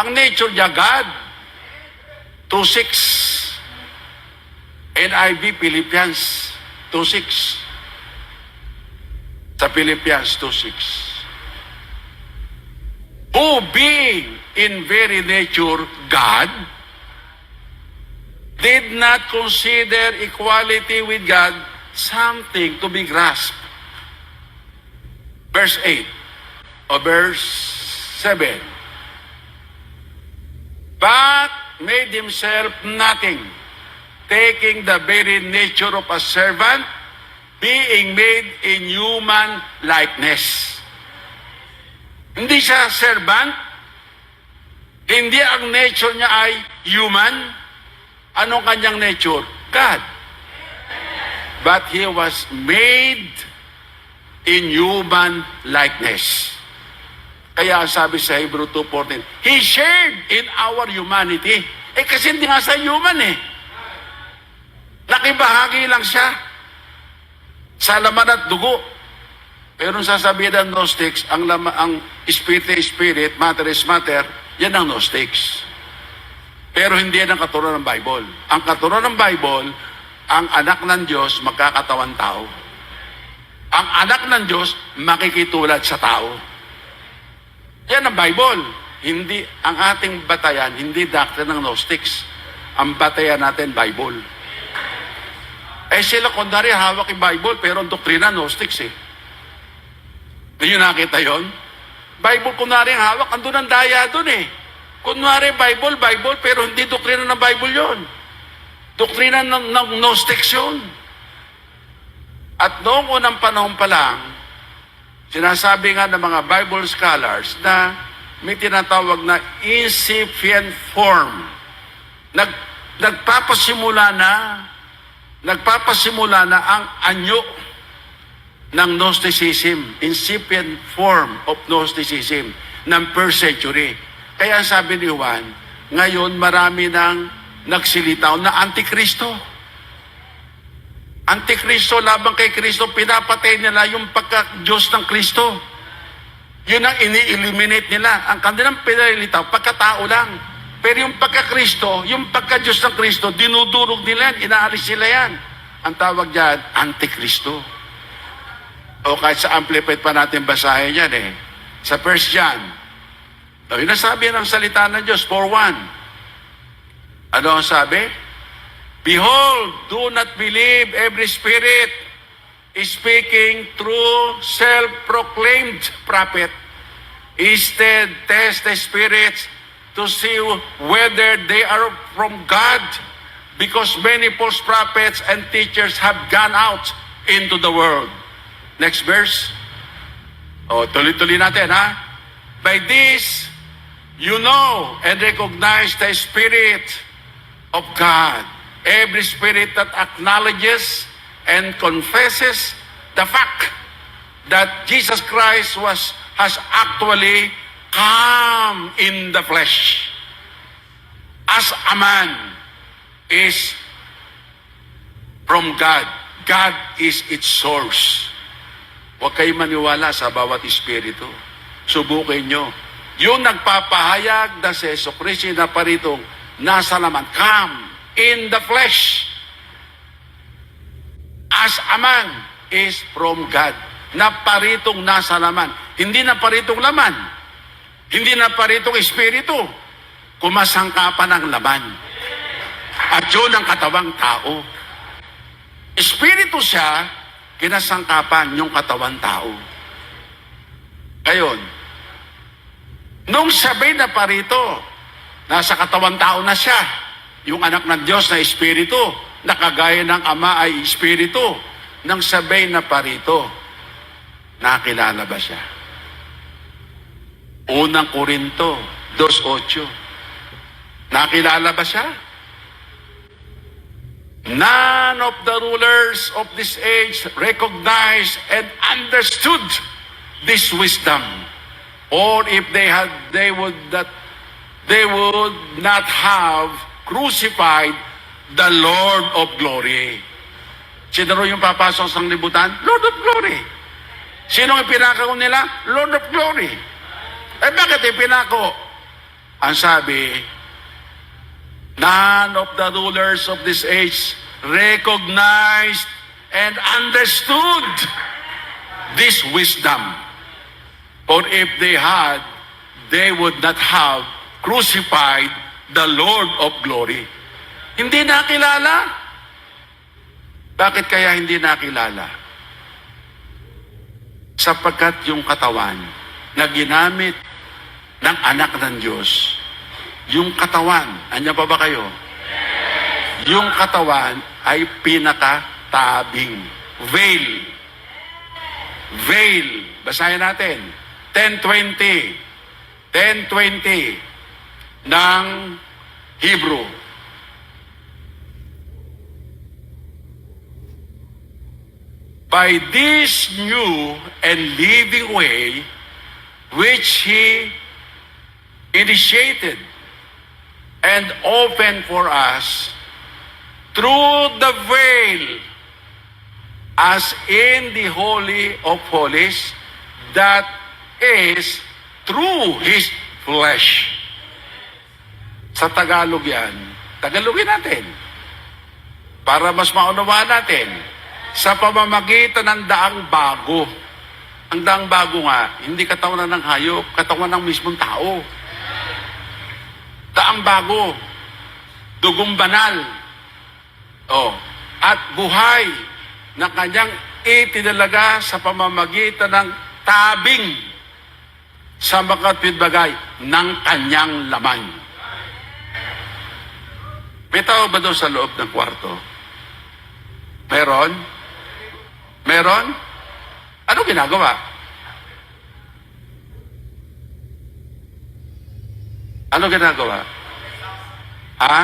Speaker 1: Ang nature niya, God. 2:6. NIV, Philippians 2:6. Sa Philippians 2:6. Who being in very nature God, did not consider equality with God something to be grasped. Verse 8 or verse 7. But made himself nothing, taking the very nature of a servant, being made in human likeness. Hindi siya servant. Hindi ang nature niya ay human. Anong kanyang nature? God. But he was made in human likeness. Kaya sabi sa Hebrew 2:14, He shared in our humanity. Kasi hindi nga sa human Nakibahagi lang siya sa laman at dugo. Pero sasabihin ng Gnostics, ang spirit is spirit, matter is matter, yan ang Gnostics. Pero hindi yan ang katuruan ng Bible. Ang katuruan ng Bible, ang anak ng Diyos magkakatawan tao. Ang anak ng Diyos makikitulad sa tao. Yan ang Bible. Hindi, ang ating batayan, hindi doctrine ng Gnostics. Ang batayan natin, Bible. Sila kundari hawak yung Bible, pero ang doktrina Gnostics Hindi nyo nakita yon? Bible kunwari ang hawak, andun ang daya dun Kunwari, Bible, pero hindi doktrina ng Bible yon. Doktrina ng Gnostics yun. At noong unang panahon pa lang, sinasabi nga ng mga Bible scholars na may tinatawag na incipient form. Nagpapasimula na ang anyo ng Gnosticism, incipient form of Gnosticism ng first century. Kaya sabi ni Juan, ngayon marami nang nagsilitaw na Antikristo. Antikristo, labang kay Kristo, pinapatay nila yung pagka-Diyos ng Kristo. Yun ang ini-eliminate nila. Ang kanilang pinalilitaw, pagkatao lang. Pero yung pagka-Kristo, yung pagka-Diyos ng Kristo, dinudurog nila yan, inaalis sila yan. Ang tawag dyan, Antikristo. O kahit sa Amplified pa natin basahin yan eh. Sa 1 John, yun ang sabi ng salita ng Diyos, 4:1. Ano ang sabi? Behold, do not believe every spirit is speaking through self-proclaimed prophet. Instead, test the spirits to see whether they are from God, because many false prophets and teachers have gone out into the world. Next verse. O, tuloy-tuloy natin, ha? By this, you know and recognize the Spirit of God. Every spirit that acknowledges and confesses the fact that Jesus Christ has actually come in the flesh as a man is from God. God is its source. Huwag kayo maniwala sa bawat espiritu. Subukin nyo. Yung nagpapahayag na si Jesucristo na paritong nasa laman, come in the flesh as a man is from God. Na paritong nasa laman. Hindi na paritong laman. Hindi na paritong espiritu. Kumasangkapan ng laman. At yun ang katawang tao. Espiritu siya, kinasangkapan yung katawang tao. Ngayon, nung sabay na parito, nasa katawang tao na siya, yung anak ng Diyos na espiritu, nakagaya ng Ama ay espiritu, nang sabay na parito, nakilala ba siya? Unang Korinto 2:8. Nakilala ba siya? None of the rulers of this age recognized and understood this wisdom. Or if they had, they would not have crucified the Lord of glory. Sino yung papasok sa libutan? Lord of glory. Sino ang pinako nila? Lord of glory. Eh bakit pinako? Ang sabi, none of the rulers of this age recognized and understood this wisdom. For if they had, they would not have crucified the Lord of glory. Hindi nakilala. Bakit kaya hindi nakilala? Sapagkat yung katawan na ginamit ng anak ng Diyos, yung katawan, anya pa ba kayo? Yung katawan ay pinakatabing. Veil. Veil. Basahin natin. 10:20. 10:20 ng Hebrew. By this new and living way which He initiated and opened for us through the veil, as in the Holy of Holies, that is through His flesh. Sa Tagalog yan, Tagalogin natin. Para mas maunawaan natin, sa pamamagitan ng daang bago. Ang daang bago nga, hindi katawan ng hayop, katawan ng mismong tao. Daang bago, dugong banal, at buhay na kanyang itinalaga sa pamamagitan ng tabing sa makatwid bagay ng kanyang laman. May tao ba doon sa loob ng kwarto? Meron? Meron? Ano ginagawa? Ano ginagawa? Ha?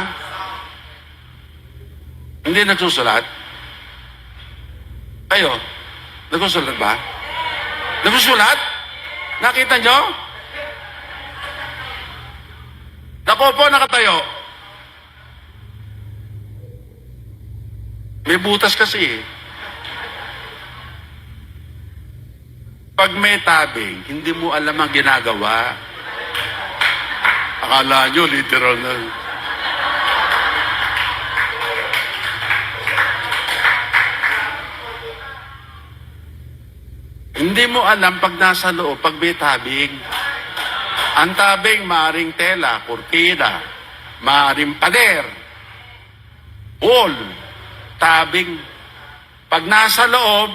Speaker 1: Hindi nagsusulat? Kayo? Nagsusulat ba? Nagsusulat? Nakita nyo? Nakupo, nakatayo. May butas kasi eh. Pag may tabing, hindi mo alam ang ginagawa. Akala nyo, literal na. Hindi mo alam pag nasa loob, pag may tabing. Ang tabing, maaring tela, kurtina, maaring pader, wall, tabing. Pag nasa loob,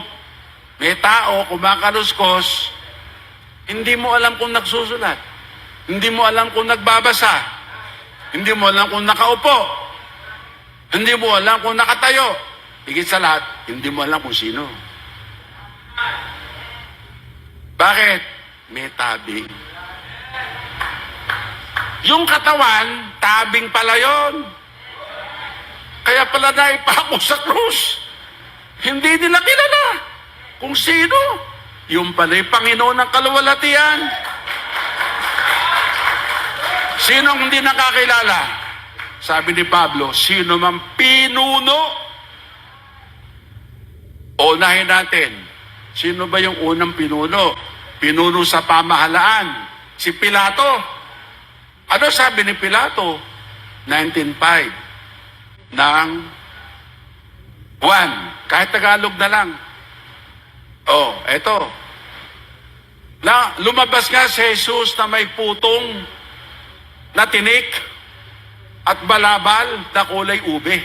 Speaker 1: may tao, kumakaluskos, hindi mo alam kung nagsusulat. Hindi mo alam kung nagbabasa. Hindi mo alam kung nakaupo. Hindi mo alam kung nakatayo. Higit sa lahat, hindi mo alam kung sino. Bakit? May tabing. Yung katawan, tabing pala yon. Kaya pala naipako sa krus. Hindi nila kilala kung sino. Yung pala'y Panginoon ng kaluwalhatian. Sinong hindi nakakilala? Sabi ni Pablo, sino man pinuno? Unahin natin. Sino ba yung unang pinuno? Pinuno sa pamahalaan. Si Pilato. Ano sabi ni Pilato? 1905 ng Juan. Kahit Tagalog na lang. Oh, eto. Lumabas nga si Jesus na may putong na tinik at balabal na kulay ube.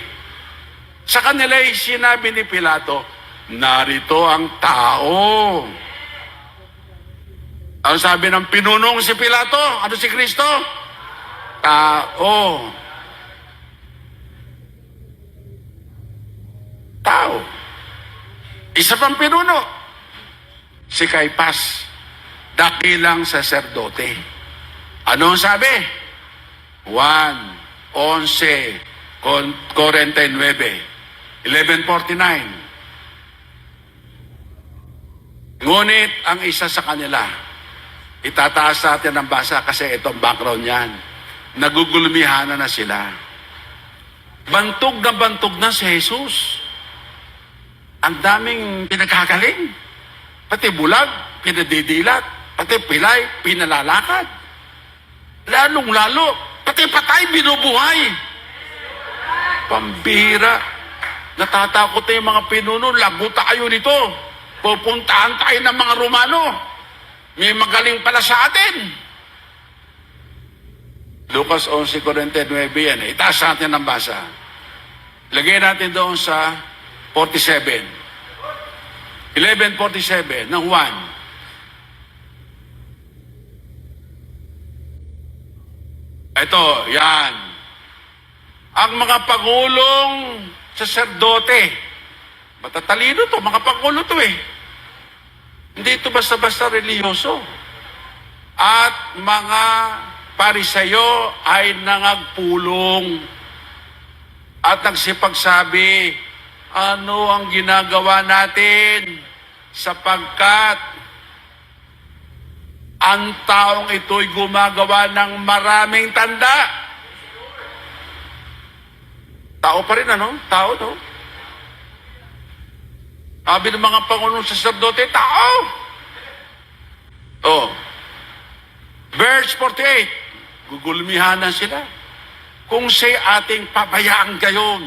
Speaker 1: Sa kanila'y sinabi ni Pilato, narito ang tao. Ang sabi ng pinunong si Pilato, ano si Kristo? Tao. Tao. Isa pang pinuno, si Caiphas, dakilang saserdote. Ano ang sabi? 1:11:49. 11:49. Ngunit ang isa sa kanila, itataas natin ang basa kasi itong background yan. Nagugulmihanan na sila. Bantog na si Jesus. Ang daming pinagkagaling. Pati bulag, pinadidilat. Pati pilay, pinalalakad. Lalong-lalo, pati patay, binubuhay. Pambira. Natatakot na yung mga pinuno, lagot tayo nito. Pupuntahan tayo ng mga Romano. May magaling pala sa atin. Lucas 11:49 yan. Itaas natin ang basa. Lagay natin doon sa 47. 11:47 ng 1. Ito, yan. Ang mga pangulong saserdote, matatalino to, mga pangulo to eh. Hindi ito basta-basta reliyoso. At mga Parisayo ay nangagpulong at nagsipagsabi, ano ang ginagawa natin sapagkat ang taong ito'y gumagawa ng maraming tanda. Tao pa rin, ano? Tao, no? Sabi ng mga pangulong saserdote, tao! Oh. Verse 48. Gugulmihanan sila. Kung siya ating pabayaan gayon,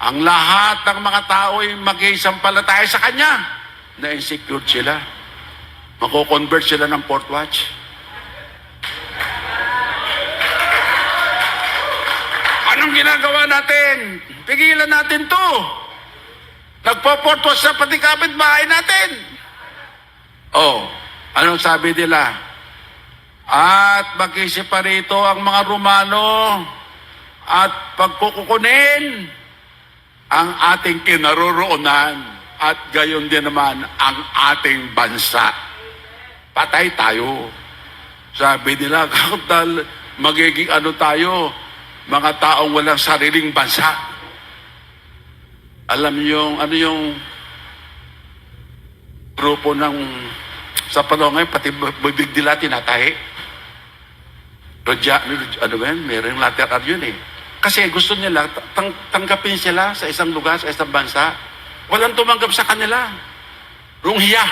Speaker 1: ang lahat ng mga tao ay mag-isampalataya sa Kanya. Na-insecure sila. Mako-convert sila ng fourth watch. Anong ginagawa natin? Pigilan natin to. Nagpo-fourth watch sa pati kapitbahay natin. Oh, anong sabi nila? At mag-isip pa rito ang mga Romano at pagkukunin ang ating kinaroroonan at gayon din naman ang ating bansa. Patay tayo. Sabi nila, dahil magiging ano tayo, mga taong walang sariling bansa. Alam niyo ano yung grupo ng sa panahon ngayon, pati bibig nila tinatahi. Ano ba yan? Mayroong latter R yun eh. Kasi gusto nila, tanggapin sila sa isang lugar, sa isang bansa. Walang tumanggap sa kanila. Ronghiya.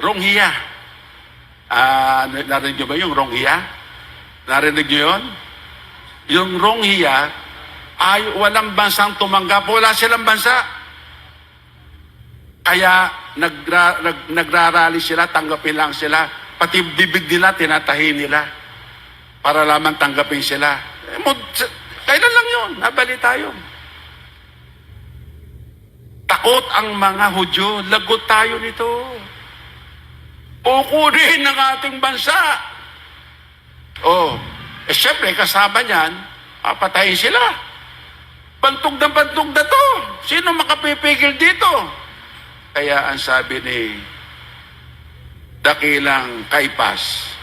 Speaker 1: Ronghiya. Narinig nyo ba yung Ronghiya? Narinig nyo yun? Yung Ronghiya ay walang bansang tumanggap. Wala silang bansa. Kaya nagrarally sila, tanggapin lang sila. Pati bibig nila, tinatahi nila. Para lamang tanggapin sila. Kailan lang yun? Nabalita yun. Takot ang mga Hudyo. Lagot tayo nito. Kukunin ng ating bansa. Siyempre, kasama niyan, patayin sila. Bantog na to. Sino makapipigil dito? Kaya ang sabi ni dakilang Caiphas,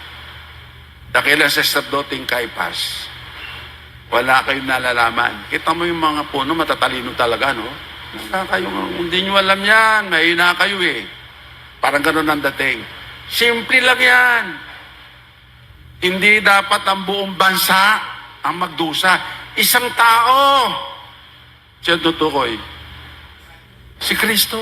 Speaker 1: dakilang saserdoting Caiphas, wala kayong nalalaman. Kita mo yung mga puno, matatalino talaga, no? Hindi nyo alam yan, mahina kayo eh. Parang ganun ang dating. Simple lang yan. Hindi dapat ang buong bansa ang magdusa. Isang tao. Siya tutukoy. Si Kristo.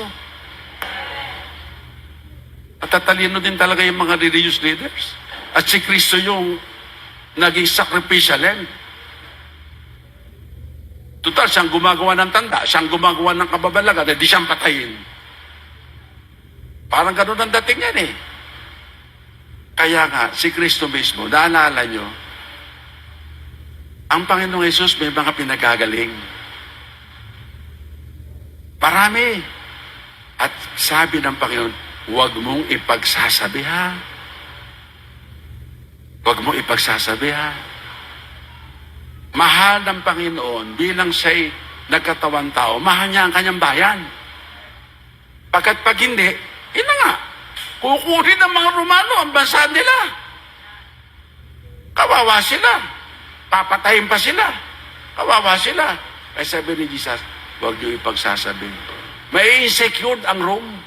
Speaker 1: At tatalino din talaga yung mga religious leaders. At si Kristo yung naging sacrificial lamb. Total, siyang gumagawa ng tanda, siyang gumagawa ng kababalagan, di siyang patayin. Parang ganun ang dating yan eh. Kaya nga, si Kristo mismo, naalala nyo, ang Panginoong Hesus may mga pinagagaling. Marami. At sabi ng Panginoon, huwag mong ipagsasabi ha. Huwag mong ipagsasabi ha. Mahal ng Panginoon bilang siya'y nagkatawang tao, mahal niya ang kanyang bayan. Pagkat pag hindi, ina nga, kukunin ng mga Romano ang bansa nila. Kawawa sila. Papatayin pa sila. Kawawa sila. Ay sabi ni Jesus, huwag niyo ipagsasabi. May insecure ang Rome.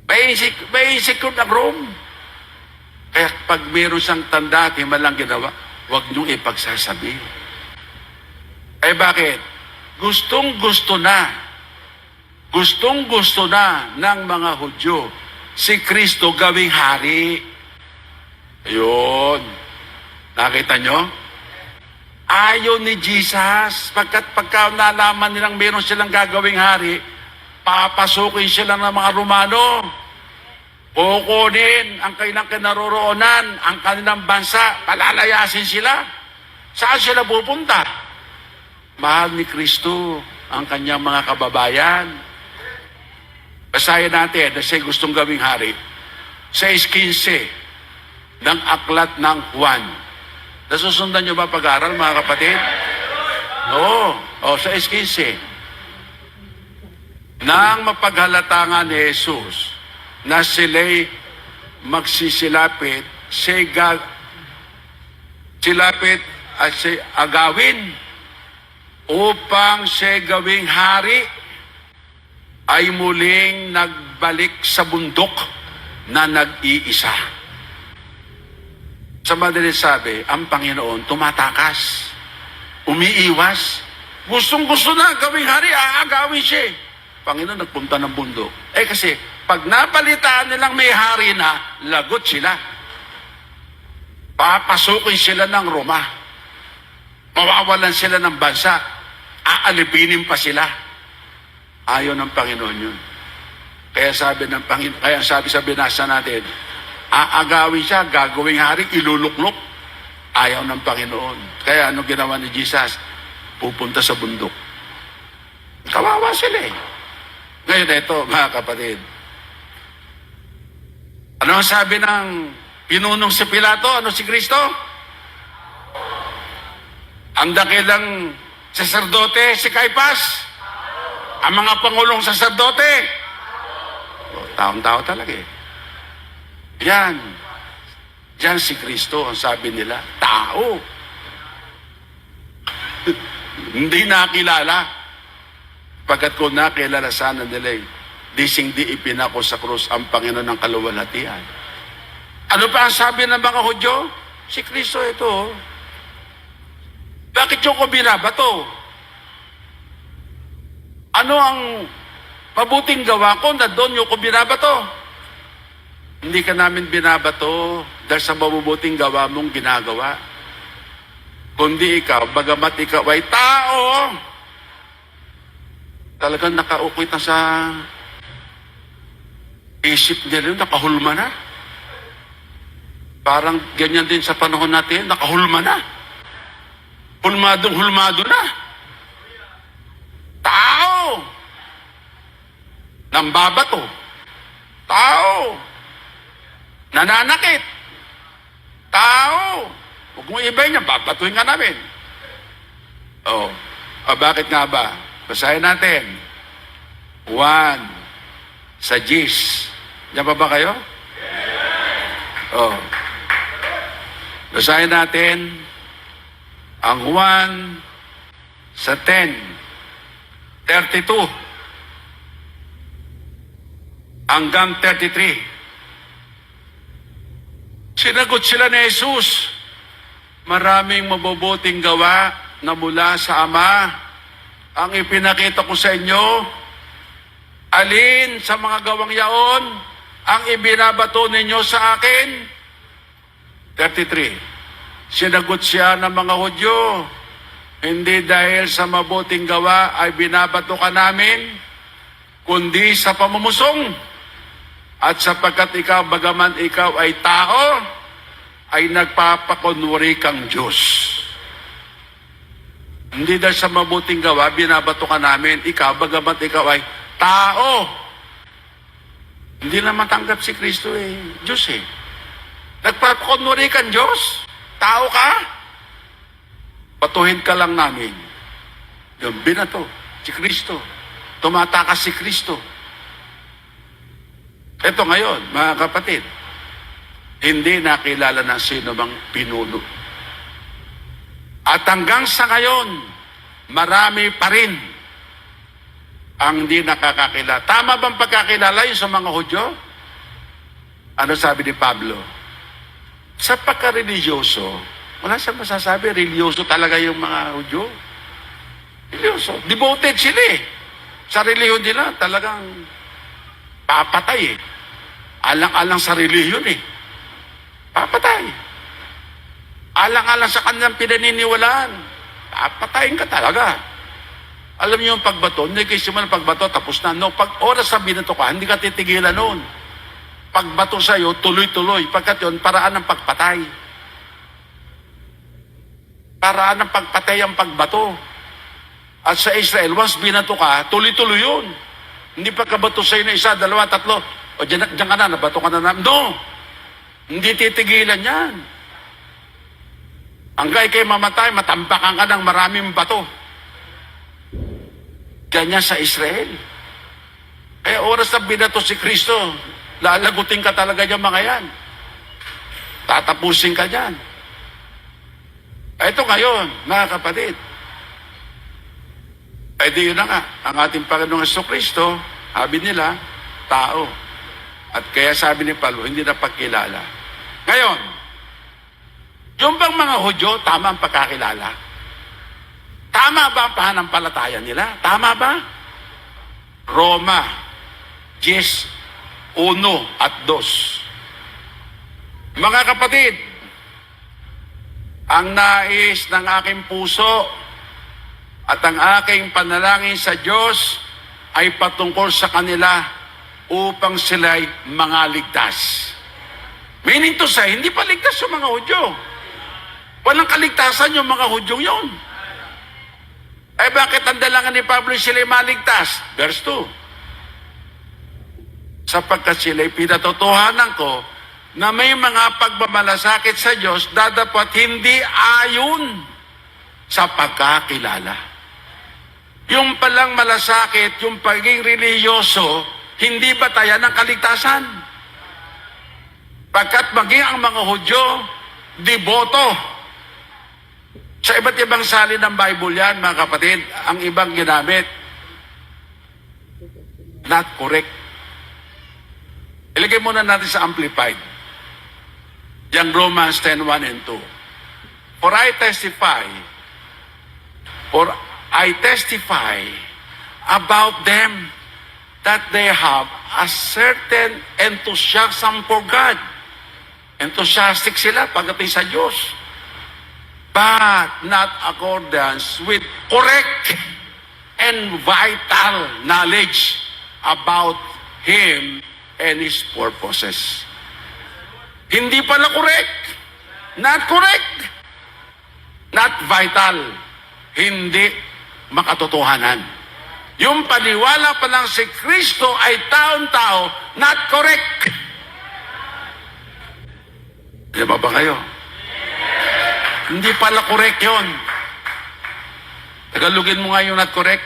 Speaker 1: May insecure ang Rome. Kaya pag mayroon siyang tanda at himalang ginawa, huwag niyong ipagsasabi. Eh bakit? Gustong-gusto na ng mga Hudyo si Kristo gawing hari. Ayun. Nakita nyo? Ayaw ni Jesus, pagka nalaman nilang meron silang gagawing hari, papasukin sila ng mga Romano. Kukunin ang kanilang kinaroroonan, ang kanilang bansa, palalayasin sila. Saan sila pupunta? Mahal ni Kristo ang kanyang mga kababayan. Basahin natin na siya gustong gawing hari. 6:15 ng aklat ng Juan. Nasusundan nyo ba pag-aaral, mga kapatid? Oo. 6:15. Nang mapaghalatangan ni Jesus na sila'y magsisilapit, silapit at siya agawin upang siya gawing hari, ay muling nagbalik sa bundok na nag-iisa. Sa madaling sabi, ang Panginoon tumatakas, umiiwas, gustong-gusto na gawing hari, aagawin siya. Panginoon nagpunta ng bundok. Kasi pag napalitaan nilang may hari na, lagot sila. Papasukin sila ng Roma. Mawawalan sila ng bansa. Aalipinin pa sila. Ayaw ng Panginoon yun. Kaya sabi ng Panginoon, kaya sabi sa binasa natin, aagawin siya, gagawing hari, iluluklok. Ayaw ng Panginoon. Kaya ano ginawa ni Jesus? Pupunta sa bundok. Kawawa sila eh. Ngayon ito, mga kapatid, ano ang sabi ng pinunong si Pilato, ano si Kristo? Ang dakilang saserdote, si Caiphas. Ang mga pangulong saserdote. Taong-tao talaga eh. Yan. Diyan si Kristo, ang sabi nila, tao. Hindi nakilala. Pagkat kung nakilala sana nila, dising-di ipinako sa krus ang Panginoon ng kaluwalhatian. Ano pa ang sabi ng mga Hudyo? Si Kristo ito. Bakit yung ko binabato? Ano ang mabuting gawa ko na doon yung ko binabato? Hindi ka namin binabato dahil sa mabubuting gawa mong ginagawa. Kundi ikaw, bagamat ikaw ay tao, talagang nakaukit na sa isip nila, nakahulma na. Parang ganyan din sa panahon natin, nakahulma na. Hulmadong-hulmado na. Tao! Nambabato. Tao! Nananakit. Tao! Huwag mo ibay niya, babatuhin ka namin. Oh. Bakit nga ba? Basahin natin. 1 sa Gis. Diyan pa ba kayo? Oh. Basahin natin ang 1 sa 10. 32 hanggang 33. Sinagot sila ni Jesus, maraming mabubuting gawa na mula sa Ama ang ipinakita ko sa inyo. Alin sa mga gawang yaon ang ibinabato ninyo sa akin? 33. Sinagot siya ng mga Hudyo, hindi dahil sa mabuting gawa ay binabato ka namin, kundi sa pamamusong. At sapagkat ikaw, bagaman ikaw ay tao, ay nagpapakunwari kang Diyos. Hindi dahil sa mabuting gawa, binabato ka namin, ikaw, bagamat ikaw ay tao. Hindi na matanggap si Kristo Diyos Nagpapakunwari kang Diyos. Tao ka. Patuhin ka lang namin. Yung binato, si Kristo. Tumatakas si Kristo. Ito ngayon, mga kapatid, hindi nakilala ng sino bang pinuno. At hanggang sa ngayon, marami pa rin ang hindi nakakakilala. Tama bang pagkakilala yung sa mga Hudyo? Ano sabi ni Pablo? Sa pagka-religyoso, wala siyang masasabi, religyoso talaga yung mga Hudyo. Religyoso. Devoted sila Sa reliyon nila, talagang papatay Alang-alang sa reliyon Papatay. Alang-alang sa kanilang pinaniniwalaan. Papatayin ka talaga. Alam niyo yung pagbato, hindi kayo simulan pagbato, tapos na. No, pag oras na binato ka, hindi ka titigilan noon. Pagbato sa'yo, tuloy-tuloy. Pagkat yun, paraan ng pagpatay. Paraan ng pagpatay ang pagbato. At sa Israel, once binato ka, tuloy-tuloy yun. Hindi pagkabato sa'yo na isa, dalawa, tatlo. O dyan ka na, nabato ka na namin. No! Hindi titigilan yan. Hanggang kayo mamatay, matampakan ka ng maraming bato. Ganyan sa Israel. Kaya oras na binato si Kristo, lalagutin ka talaga dyan mga yan. Tatapusin ka dyan. Ito ngayon, mga kapatid. Di yun na nga, ang ating Panginoong Jesucristo, sabi nila, tao. At kaya sabi ni Paulo, hindi na pagkilala. Ngayon, yung bang mga Hudyo, tama ang pagkakilala? Tama ba ang pananampalataya nila? Tama ba? Roma 10:1 at 2. Mga kapatid, ang nais ng aking puso at ang aking panalangin sa Diyos ay patungkol sa kanila upang sila'y mga ligtas. Meaning to say, hindi pa ligtas yung mga Hudyo. Walang kaligtasan yung mga Hudyong yun. Bakit ang dalangan ni Pablo sila'y maligtas? Verse 2. Sapagkat sila'y pinatotohanan ko na may mga pagmamalasakit sa Diyos, dadapat hindi ayon sa pagkakilala. Yung palang malasakit, yung pagiging religyoso, hindi batayan ng kaligtasan. Pagkat maging ang mga Hudyo, deboto. Sa iba't ibang salin ng Bible yan, mga kapatid, ang ibang ginamit, not correct. Ilagay muna natin sa Amplified. Yang Romans 10:1 and 2. For I testify about them that they have a certain enthusiasm for God. Enthusiastic sila pagdating sa Diyos. But not accordance with correct and vital knowledge about Him and His purposes. Hindi pala correct. Not correct. Not vital. Hindi makatotohanan. Yung paniwala pa lang si Kristo ay taon-tao, not correct. Di ba kayo? Hindi pala correct yun. Tagalugin mo nga yung not correct.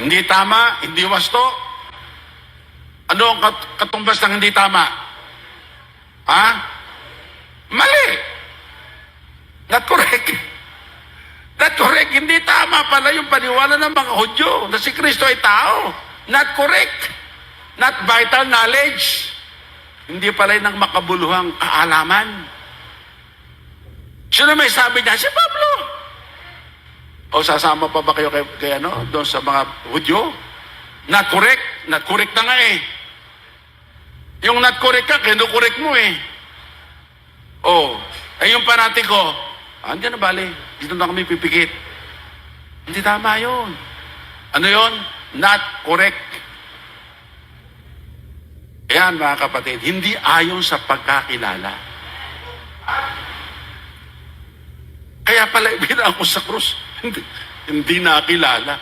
Speaker 1: Hindi tama, hindi wasto. Ano ang katumbas ng hindi tama? Ha? Mali. Not correct. Not correct. Hindi tama pala yung paniwala ng mga Hudyo na si Kristo ay tao. Not correct. Not vital knowledge. Hindi pala yung makabuluhang kaalaman. Sino may sabi niya? Si Pablo. O sasama pa ba kayo kay doon sa mga Hudyo? Not correct. Not correct na nga eh. Yung not correct ka, kinukorek mo eh. Oh, ay yung panatiko, andyan na bali, dito na kami pipikit. Hindi tama yun. Ano yun? Not correct. Yan mga kapatid, hindi ayon sa pagkakilala. Kaya pala ibinako sa krus, hindi nakilala.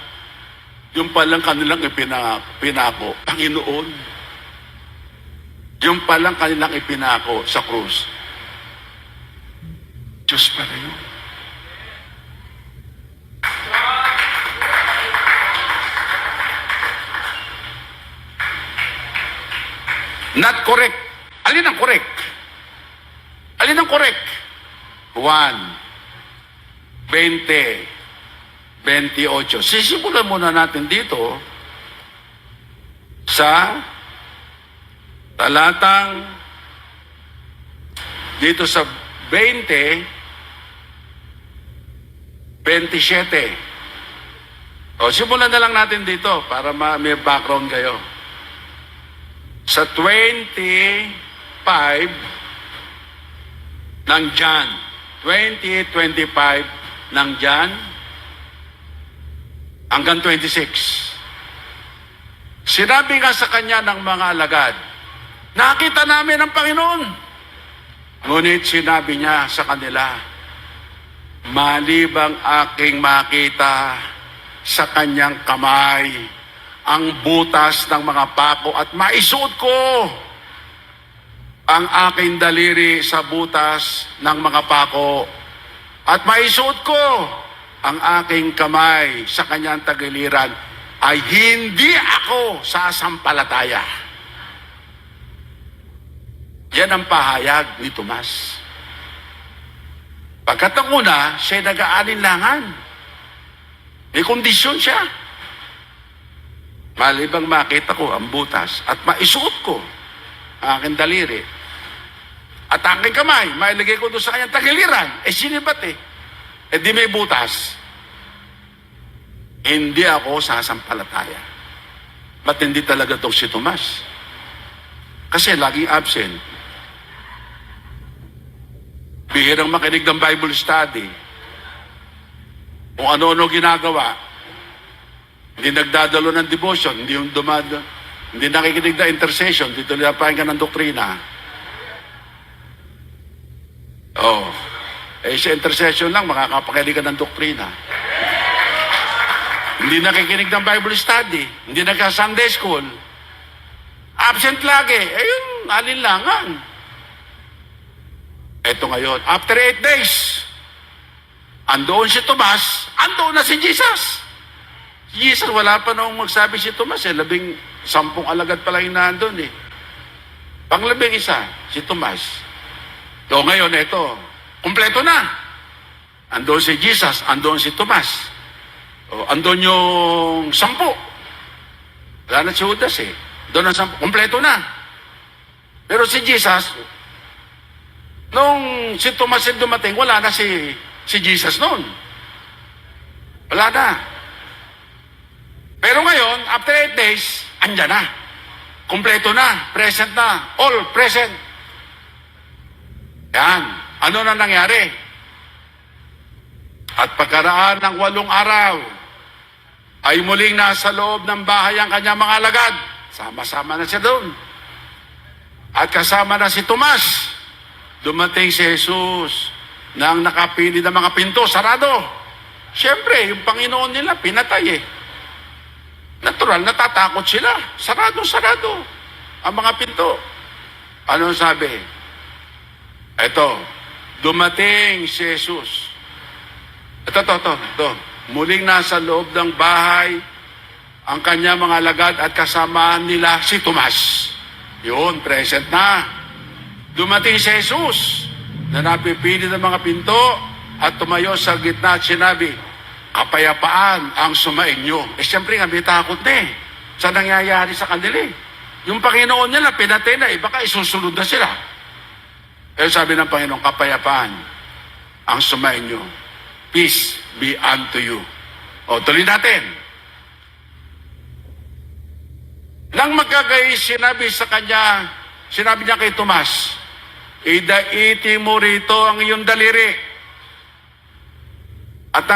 Speaker 1: Yung palang kanilang ipinako, Panginoon. Yung palang kanilang ipinako sa krus, Diyos pala yun. Not correct. Alin ang correct? Alin ang correct? 1:20-28. Sisimulan muna natin dito sa talatang dito sa 20-27. O, simulan na lang natin dito para may background kayo. Sa 25 ng John. 20-25 ng John hanggang 26. Sinabi nga sa kanya ng mga alagad, nakita namin ang Panginoon. Ngunit sinabi niya sa kanila, malibang aking makita sa kanyang kamay ang butas ng mga pako at maisuot ko ang aking daliri sa butas ng mga pako at maisuot ko ang aking kamay sa kanyang tagiliran, ay hindi ako sasampalataya. Yan ang pahayag ni Tomas. Pagkat ang una, siya'y nag-aalinlangan. May kondisyon siya. Malibang makita ko ang butas at maisuot ko ang aking daliri at aking kamay, mailagay ko doon sa kanyang tagiliran. Sinibat eh. Di may butas. Hindi ako sasampalataya. Ba't hindi talaga itong si Tomas? Kasi laging absent. Bihirang makinig ng Bible study. Kung ano-ano ginagawa. Hindi nagdadalo ng devotion, hindi nakikinig na intercession, dito nila pakinggan ng doktrina. Sa intercession lang, makakapakinig ka ng doktrina. Hindi nakikinig ng Bible study, hindi nagka-Sunday school. Absent lagi. Yun, alinlangan. Ito ngayon, after 8 days, andoon si Tomas, andoon na si Jesus. Si Jesus, wala pa noong magsabi si Tomas, 10 alagad pala yung nandun eh. Pang-11 si Tomas. So ngayon, ito, kumpleto na. Andoon si Jesus, andoon si Tomas. O, andoon yung 10. Wala na si Judas eh. Doon ang 10, kumpleto na. Pero si Jesus, nung si Tomas yung dumating, wala na si Jesus noon. Wala na. Pero ngayon, after 8 days, andyan na. Kumpleto na. Present na. All present. Yan. Ano na nangyari? At pagkaraan ng 8 araw, ay muling nasa loob ng bahay ang kanyang mga alagad. Sama-sama na siya doon. At kasama na si Tomas. Dumating si Jesus na ang nakapili ng mga pinto, sarado. Siyempre, yung Panginoon nila, pinatay eh. Natural, natatakot sila. Sarado ang mga pinto. Ano sabi? Ito, dumating si Jesus. Ito. Muling nasa loob ng bahay ang kanya mga alagad at kasama nila si Tomas. Yun, present na. Dumating si Jesus na napipili ng mga pinto at tumayo sa gitna at sinabi, kapayapaan ang sumainyo. Siyempre nga, may takot na eh. Sa nangyayari sa kanila eh. Yung Panginoon nila, pinatay na eh. Baka isusunod na sila. Kaya sabi ng Panginoon, kapayapaan ang sumainyo. Peace be unto you. O, tuloy natin. Nang magkagay, sinabi niya kay Tomas, idaiti mo rito ang iyong daliri. At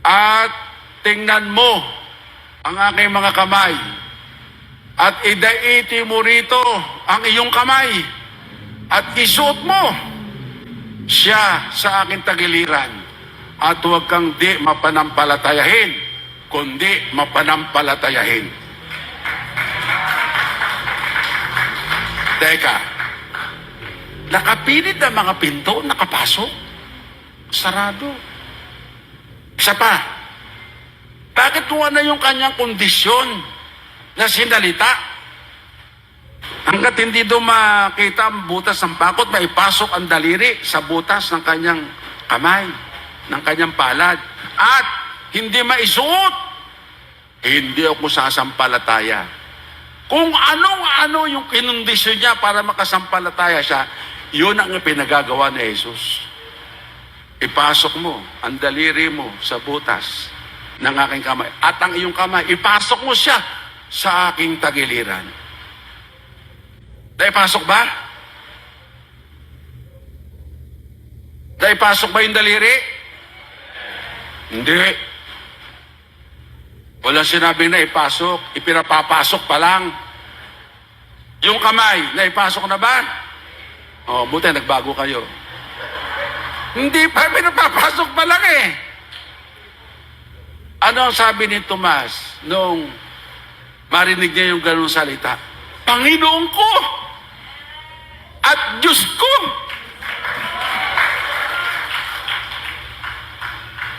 Speaker 1: at tingnan mo ang aking mga kamay. At idaiti mo rito ang iyong kamay. At isuot mo siya sa aking tagiliran. At huwag kang di mapanampalatayahin, kundi mapanampalatayahin. Teka, nakapilit ang mga pinto, nakapasok, sarado. Isa pa, bakit kung ano yung kanyang kondisyon na sinalita? Hanggat hindi doon makita ang butas ng pakot, maipasok ang daliri sa butas ng kanyang kamay, ng kanyang palad, at hindi maisuot, hindi ako sasampalataya. Kung anong-ano yung kinondisyon niya para makasampalataya siya, yun ang pinagagawa ni Jesus. Ipasok mo ang daliri mo sa butas ng aking kamay. At ang iyong kamay, ipasok mo siya sa aking tagiliran. Naipasok ba? Naipasok ba yung daliri? Hindi. Wala sinabing na ipasok, ipinapapasok pa lang. Yung kamay, naipasok na ba? O, buti nagbago kayo. Hindi pa, pinapapasok pa lang eh. Ano ang sabi ni Tomas nung marinig niya yung ganung salita? Panginoon ko at Diyos ko.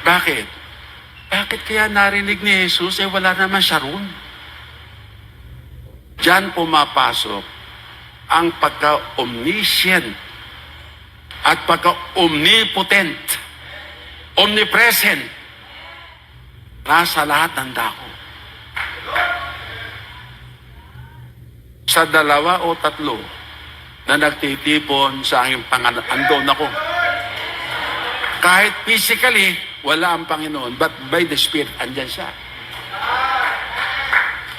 Speaker 1: Bakit? Bakit kaya narinig ni Jesus, wala naman siya roon? Diyan pumapasok ang pagka-omniscient at pagka-omnipotent, omnipresent, nasa lahat ng dako. Sa 2 o 3 na nagtitipon sa aking andon ako. Kahit physically, wala ang Panginoon, but by the Spirit, andyan siya.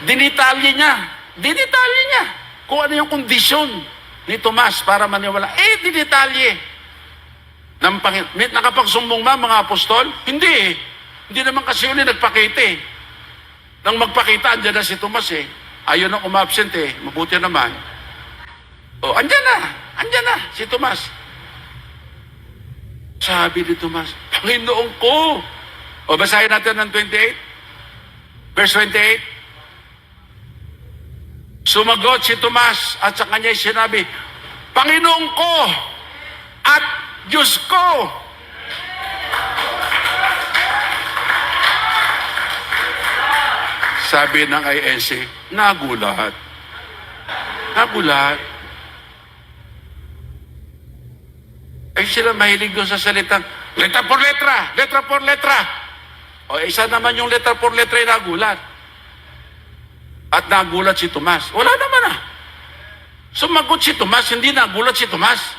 Speaker 1: Dinitalye niya kung ano yung kondisyon ni Tomas para maniwala. Dinitalye ng Panginoon. Nakapagsumbong ba mga apostol? Hindi eh. Hindi naman kasi yun nagpakita eh. Nang magpakita, andyan na si Tomas eh. Ayaw nang umabsent eh. Mabuti naman. Andyan na si Tomas. Sabi ni Tomas, Panginoon ko. Basahin natin ng 28. Verse 28. Sumagot si Tomas at sa kanya sinabi, Panginoon ko at Diyos ko. Sabi ng INC, nagulat. Nagulat. Ay sila mahilig doon sa salitang, letra por letra, letra por letra. O isa naman yung letra por letra yung nagulat. At nagulat si Tomas. Wala naman ah. Sumagot si Tomas, hindi nagulat si Tomas.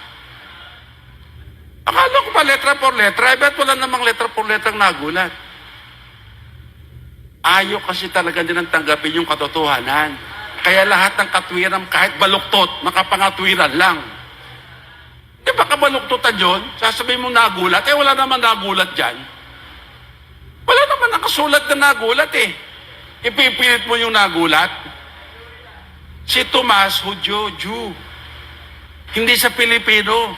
Speaker 1: Akala ko pa letra por letra, ba't wala namang letra por letra nagulat? Ayaw kasi talaga din ang tanggapin yung katotohanan. Kaya lahat ng katwiran, kahit baluktot, nakapangatwiran lang. Di ba kabaluktotan yun? Sasabihin mo nagulat, wala naman nagulat dyan. Wala naman nakasulat na nagulat eh. Ipipilit mo yung nagulat. Si Tomas, Hudyo, Jew. Hindi sa Pilipino.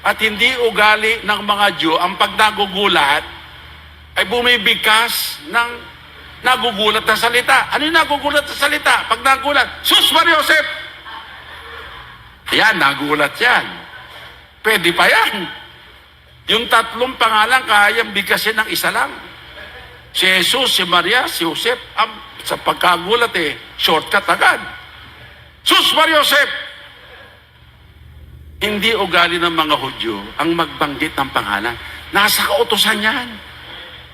Speaker 1: At hindi ugali ng mga Jew ang pag nagugulat ay bumibigkas ng nagugulat na salita. Ano yung nagugulat na salita? Pag nagulat, Sus Mariosep! Yan, nagulat yan. Pwede pa yan. Yung tatlong pangalan kayang bigkasin ng isa lang. Si Jesus, si Maria, si Josep, sa pagkagulat shortcut agad. Sus Mariosep! Hindi ugali ng mga Hudyo ang magbanggit ng pangalan. Nasa kautusan yan.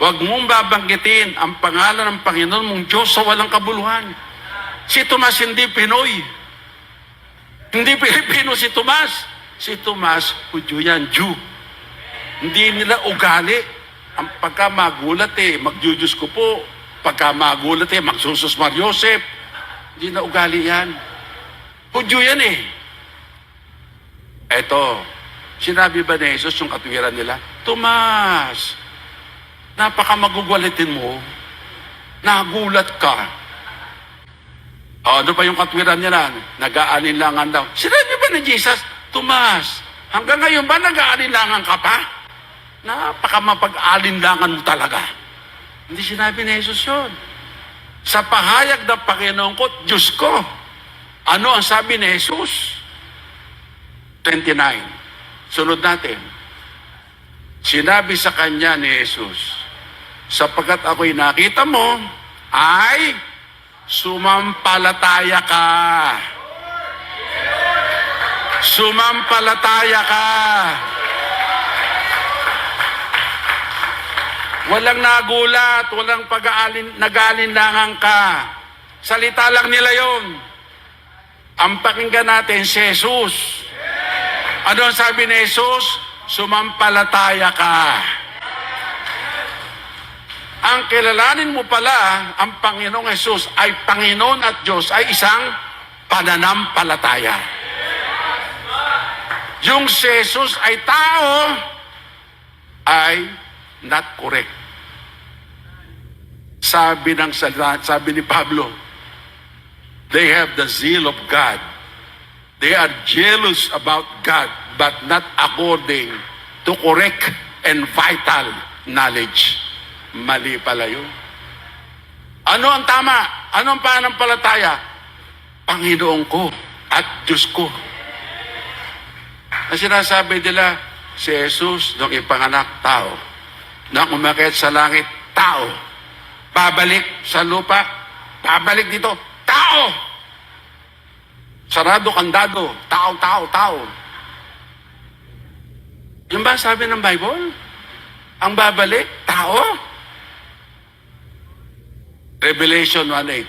Speaker 1: Huwag mong babanggitin ang pangalan ng Panginoon mong Diyos sa walang kabuluhan. Si Tomas hindi Pinoy. Hindi Pilipino si Tomas. Si Tomas, Hudyo yan, Jew. Hindi nila ugali. Ang pagka magulat magdiyos ko po. Pagka magulat magsusus Mariosep. Hindi na ugali yan. Hudyo yan Eto, sinabi ba ni Jesus yung katwiran nila? Tomas, napaka-magugwalitin mo. Nagulat ka. Ano pa yung katwiran nila? Nag-aalinlangan daw. Sinabi ba ni Jesus, Tomas, hanggang ngayon ba nag-aalinlangan ka pa? Napaka-mapag-aalinlangan mo talaga. Hindi sinabi ni Jesus yun. Sa pahayag ng Panginoon ko, Diyos ko. Ano ang sabi ni Jesus? 29. Sunod natin. Sinabi sa kanya ni Jesus, sapagkat ako'y nakita mo, ay sumampalataya ka. Sumampalataya ka. Walang nagulat, walang nag-aalinlangan ka. Salita lang nila yon. Ang pakinggan natin si Jesus. Ano ang sabi ni Jesus? Sumampalataya ka. Ang kilalanin mo pala, ang Panginoong Jesus ay Panginoon at Diyos ay isang pananampalataya. Yung si Jesus ay tao, ay not correct. Sabi ni Pablo, they have the zeal of God. They are jealous about God, but not according to correct and vital knowledge. Mali pala yun. Ano ang tama? Ano ang pananampalataya? Panginoon ko at Diyos ko. Na sinasabi nila, si Jesus, nung ipanganak, tao. Nang umakyat sa langit, tao. Babalik sa lupa, babalik dito, tao. Sarado, kandado, tao. Yung ba sabi ng Bible? Ang babalik, tao. Revelation 1:8.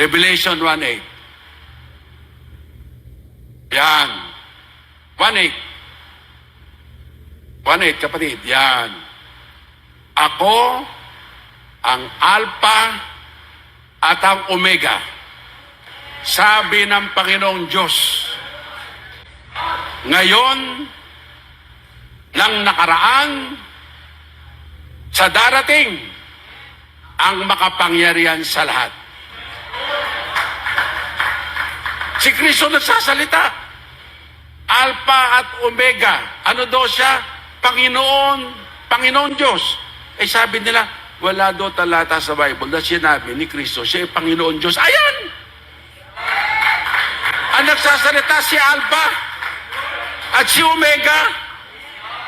Speaker 1: Revelation 1:8. Yan. 1:8. 1:8, kapatid. Yan. Ako ang Alpha at ang Omega. Sabi ng Panginoong Diyos, ngayon, ng nakaraan, sa darating, ang makapangyarihan sa lahat. Si Kristo nagsasalita. Alpha at Omega. Ano daw siya? Panginoon Diyos. Sabi nila, wala daw talata sa Bible na sinabi ni Kristo, siya ay Panginoon Diyos. Ayan! nagsasalita si Alpha at si Omega.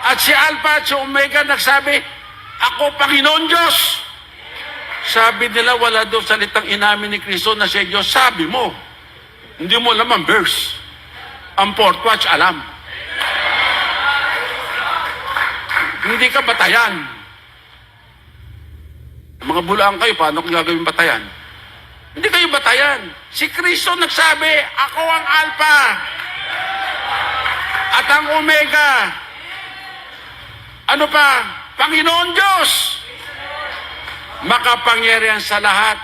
Speaker 1: At si Alpha at si Omega nagsabi, ako Panginoon Diyos. Sabi nila, wala daw salitang inamin ni Kristo na siya Diyos. Sabi mo, hindi mo alam ang verse. Ang fourth watch, alam. Hindi ka batayan. Mga bulaan kayo, paano kung gagawin batayan? Hindi kayo batayan. Si Kristo nagsabi, ako ang Alpha at ang Omega. Ano pa? Panginoon Diyos. Makapangyarihan sa lahat.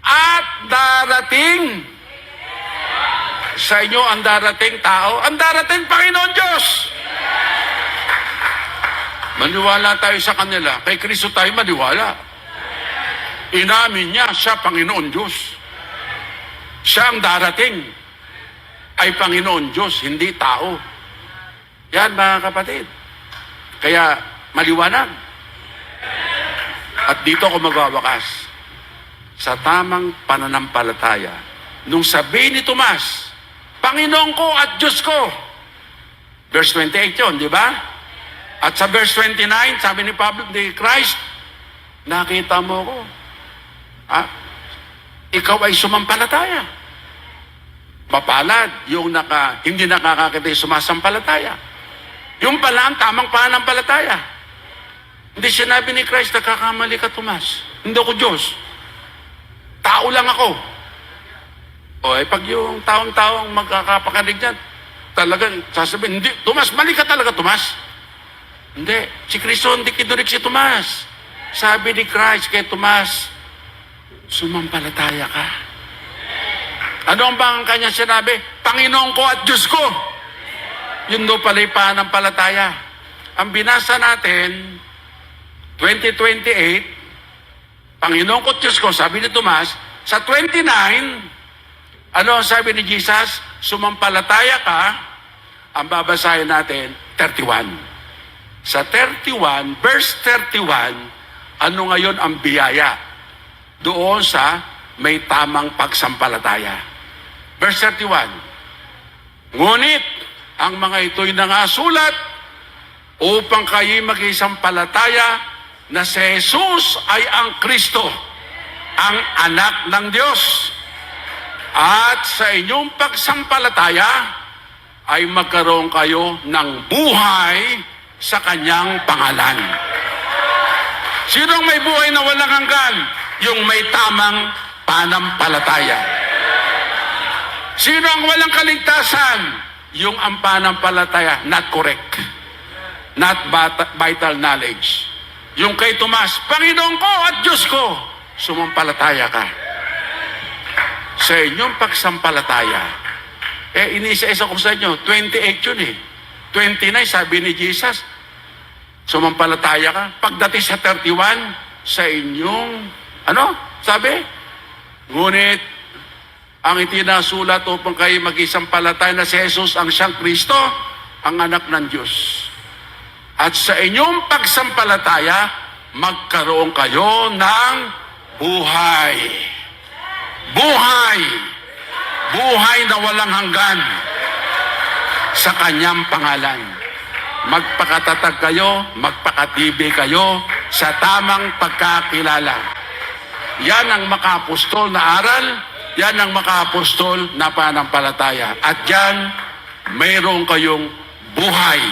Speaker 1: At darating sa inyo ang darating tao. Ang darating Panginoon Diyos. Maniwala tayo sa kanila. Kay Kristo tayo maniwala. Inamin niya, siya Panginoon Diyos. Siya ang darating ay Panginoon Diyos, hindi tao. Yan mga kapatid. Kaya maliwanag. At dito ako magwawakas. Sa tamang pananampalataya. Nung sabi ni Tomas, Panginoon ko at Diyos ko. Verse 28 yun, di ba? At sa verse 29, sabi ni Pablo, ni Christ, nakita mo ko. Ikaw ay sumampalataya. Mapalad yung hindi nakakakita yung sumasampalataya. Yung pala ang tamang pananampalataya. Hindi sinabi ni Christ, nagkakamali ka, Tomas. Hindi ako Diyos. Tao lang ako. O, pag yung taong-taong magkakapakinig dyan, talagang sasabihin, hindi, Tomas, mali ka talaga, Tomas. Hindi. Si Kristo, hindi kinurik si Tomas. Sabi ni Christ kay Tomas, sumampalataya ka. Ano ang bang kanya sinabi? Panginoon ko at Diyos ko. Yun doon pala yung pananampalataya. Ang binasa natin, 20:28, Panginoon ko at Diyos ko, sabi ni Tomas, sa 29, ano ang sabi ni Jesus? Sumampalataya ka, ang babasahin natin, 31. Sa 31, verse 31, ano ngayon ang biyaya? Doon sa may tamang pagsampalataya. Verse 31, ngunit ang mga ito'y nangasulat upang kayo mag-isampalataya na si Jesus ay ang Kristo, ang anak ng Diyos. At sa inyong pagsampalataya ay magkaroon kayo ng buhay sa kanyang pangalan. Sinong may buhay na walang hanggan? Yung may tamang panampalataya. Sino ang walang kaligtasan? Yung ang panampalataya not correct. Not vital knowledge. Yung kay Tomas, Panginoon ko at Diyos ko, sumampalataya ka. Sa inyong pagsampalataya, inisa-isa ko sa inyo, 28 yun 29, sabi ni Jesus, sumampalataya ka. Pagdating sa 31, sa inyong, sabi? Ngunit, ang itinasulat upang kayo mag-isampalataya na si Jesus ang siyang Kristo, ang anak ng Diyos. At sa inyong pagsampalataya, magkaroon kayo ng buhay. Buhay! Buhay na walang hanggan sa kanyang pangalan. Magpakatatag kayo, magpakatibay kayo sa tamang pagkakilala. Yan ang makaapostol na aral, yan ang makaapostol na panampalataya. At yan, mayroon kayong buhay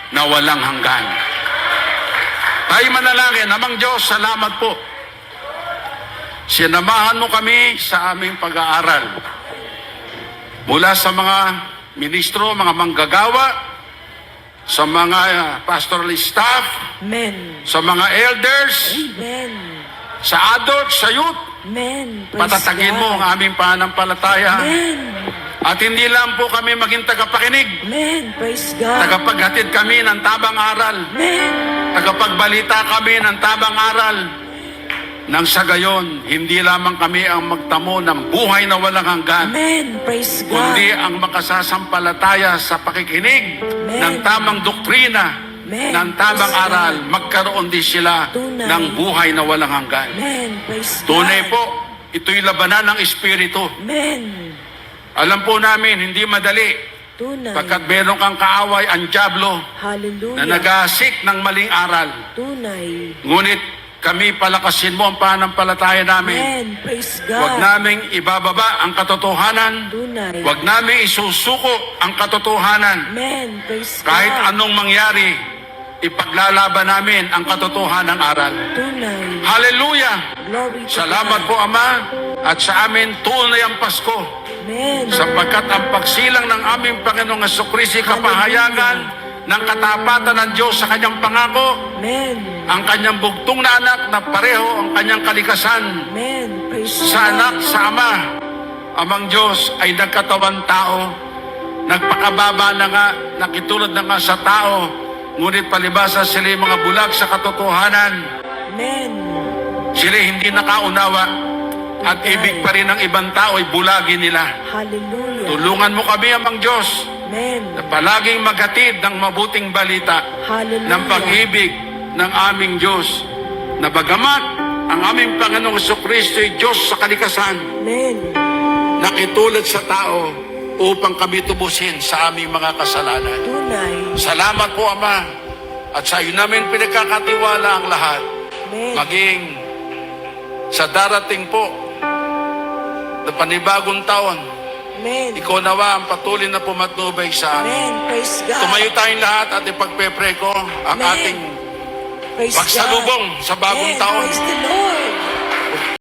Speaker 1: na walang hanggan. Tayo manalangin, Amang Diyos, salamat po. Sinamahan mo kami sa aming pag-aaral. Mula sa mga ministro, mga manggagawa, sa mga pastoral staff,
Speaker 2: Amen.
Speaker 1: sa mga elders,
Speaker 2: Amen.
Speaker 1: sa adults, sa youth,
Speaker 2: Amen. Praise
Speaker 1: patatagin mo
Speaker 2: God.
Speaker 1: ang aming pananampalataya.
Speaker 2: Amen.
Speaker 1: At hindi lang po kami maging tagapakinig.
Speaker 2: Amen. Praise God.
Speaker 1: Tagapaghatid kami ng tabang aral.
Speaker 2: Amen.
Speaker 1: Tagapagbalita kami ng tabang aral. Nang sa gayon, hindi lamang kami ang magtamo ng buhay na walang hanggan,
Speaker 2: Amen. Praise God.
Speaker 1: kundi ang makasasampalataya sa pakikinig
Speaker 2: Amen.
Speaker 1: ng tamang doktrina,
Speaker 2: Amen.
Speaker 1: ng tamang
Speaker 2: Praise
Speaker 1: aral.
Speaker 2: God.
Speaker 1: Magkaroon din sila
Speaker 2: Tunay.
Speaker 1: ng buhay na walang hanggan.
Speaker 2: Amen. Praise God.
Speaker 1: Tunay po, ito'y labanan ng Espiritu.
Speaker 2: Amen.
Speaker 1: Alam po namin, hindi madali.
Speaker 2: Tunay.
Speaker 1: Pagkat meron kang kaaway, ang dyablo,
Speaker 2: Hallelujah.
Speaker 1: na nagasik ng maling aral.
Speaker 2: Tunay.
Speaker 1: Ngunit kami palakasin mo ang pananampalataya namin.
Speaker 2: Amen. Praise God.
Speaker 1: Huwag naming ibababa ang katotohanan.
Speaker 2: Tunay.
Speaker 1: Huwag naming isusuko ang katotohanan.
Speaker 2: Amen. Praise
Speaker 1: Kahit
Speaker 2: God.
Speaker 1: anong mangyari, ipaglalaban namin ang katotohanan ng aral.
Speaker 2: Tunay.
Speaker 1: Hallelujah!
Speaker 2: Glory to
Speaker 1: Salamat
Speaker 2: God.
Speaker 1: po, Ama, at sa amin tunay ang Pasko.
Speaker 2: Amen.
Speaker 1: Sapagkat ang pagsilang ng aming Panginoong Hesukristo kapahayagan ng katapatan ng Diyos sa kanyang pangako,
Speaker 2: Amen.
Speaker 1: ang kanyang bugtong na anak na pareho ang kanyang kalikasan
Speaker 2: Amen. Praise
Speaker 1: sa
Speaker 2: God.
Speaker 1: anak sa Ama. Amang Diyos ay nagkatawan tao, nagpakababa na nga, nakitulad na nga sa tao, ngunit palibasa sila mga bulag sa katotohanan.
Speaker 2: Amen.
Speaker 1: Sila hindi nakaunawa at ibig pa rin ng ibang tao ay bulagin nila.
Speaker 2: Hallelujah.
Speaker 1: Tulungan mo kami, Amang Diyos,
Speaker 2: Amen.
Speaker 1: na palaging maghatid ng mabuting balita
Speaker 2: Hallelujah.
Speaker 1: ng pag-ibig ng aming Diyos, na bagamat ang aming Panginoong Hesukristo ay Diyos sa kalikasan,
Speaker 2: Amen.
Speaker 1: nakitulad sa tao upang kami tubusin sa aming mga kasalanan.
Speaker 2: Tunay.
Speaker 1: Salamat po, Ama, at sa iyo namin pinagkakatiwala ang lahat,
Speaker 2: Amen.
Speaker 1: maging sa darating po na panibagong taon.
Speaker 2: Amen.
Speaker 1: Ikaw nawa ang patuloy na pumatnubay sa amin.
Speaker 2: Amen. Praise God.
Speaker 1: Tumayo tayong lahat at ipagpepre ko ang
Speaker 2: Amen.
Speaker 1: ating
Speaker 2: Praise
Speaker 1: pagsalubong
Speaker 2: God.
Speaker 1: sa bagong
Speaker 2: Amen.
Speaker 1: taon.
Speaker 2: Praise the Lord.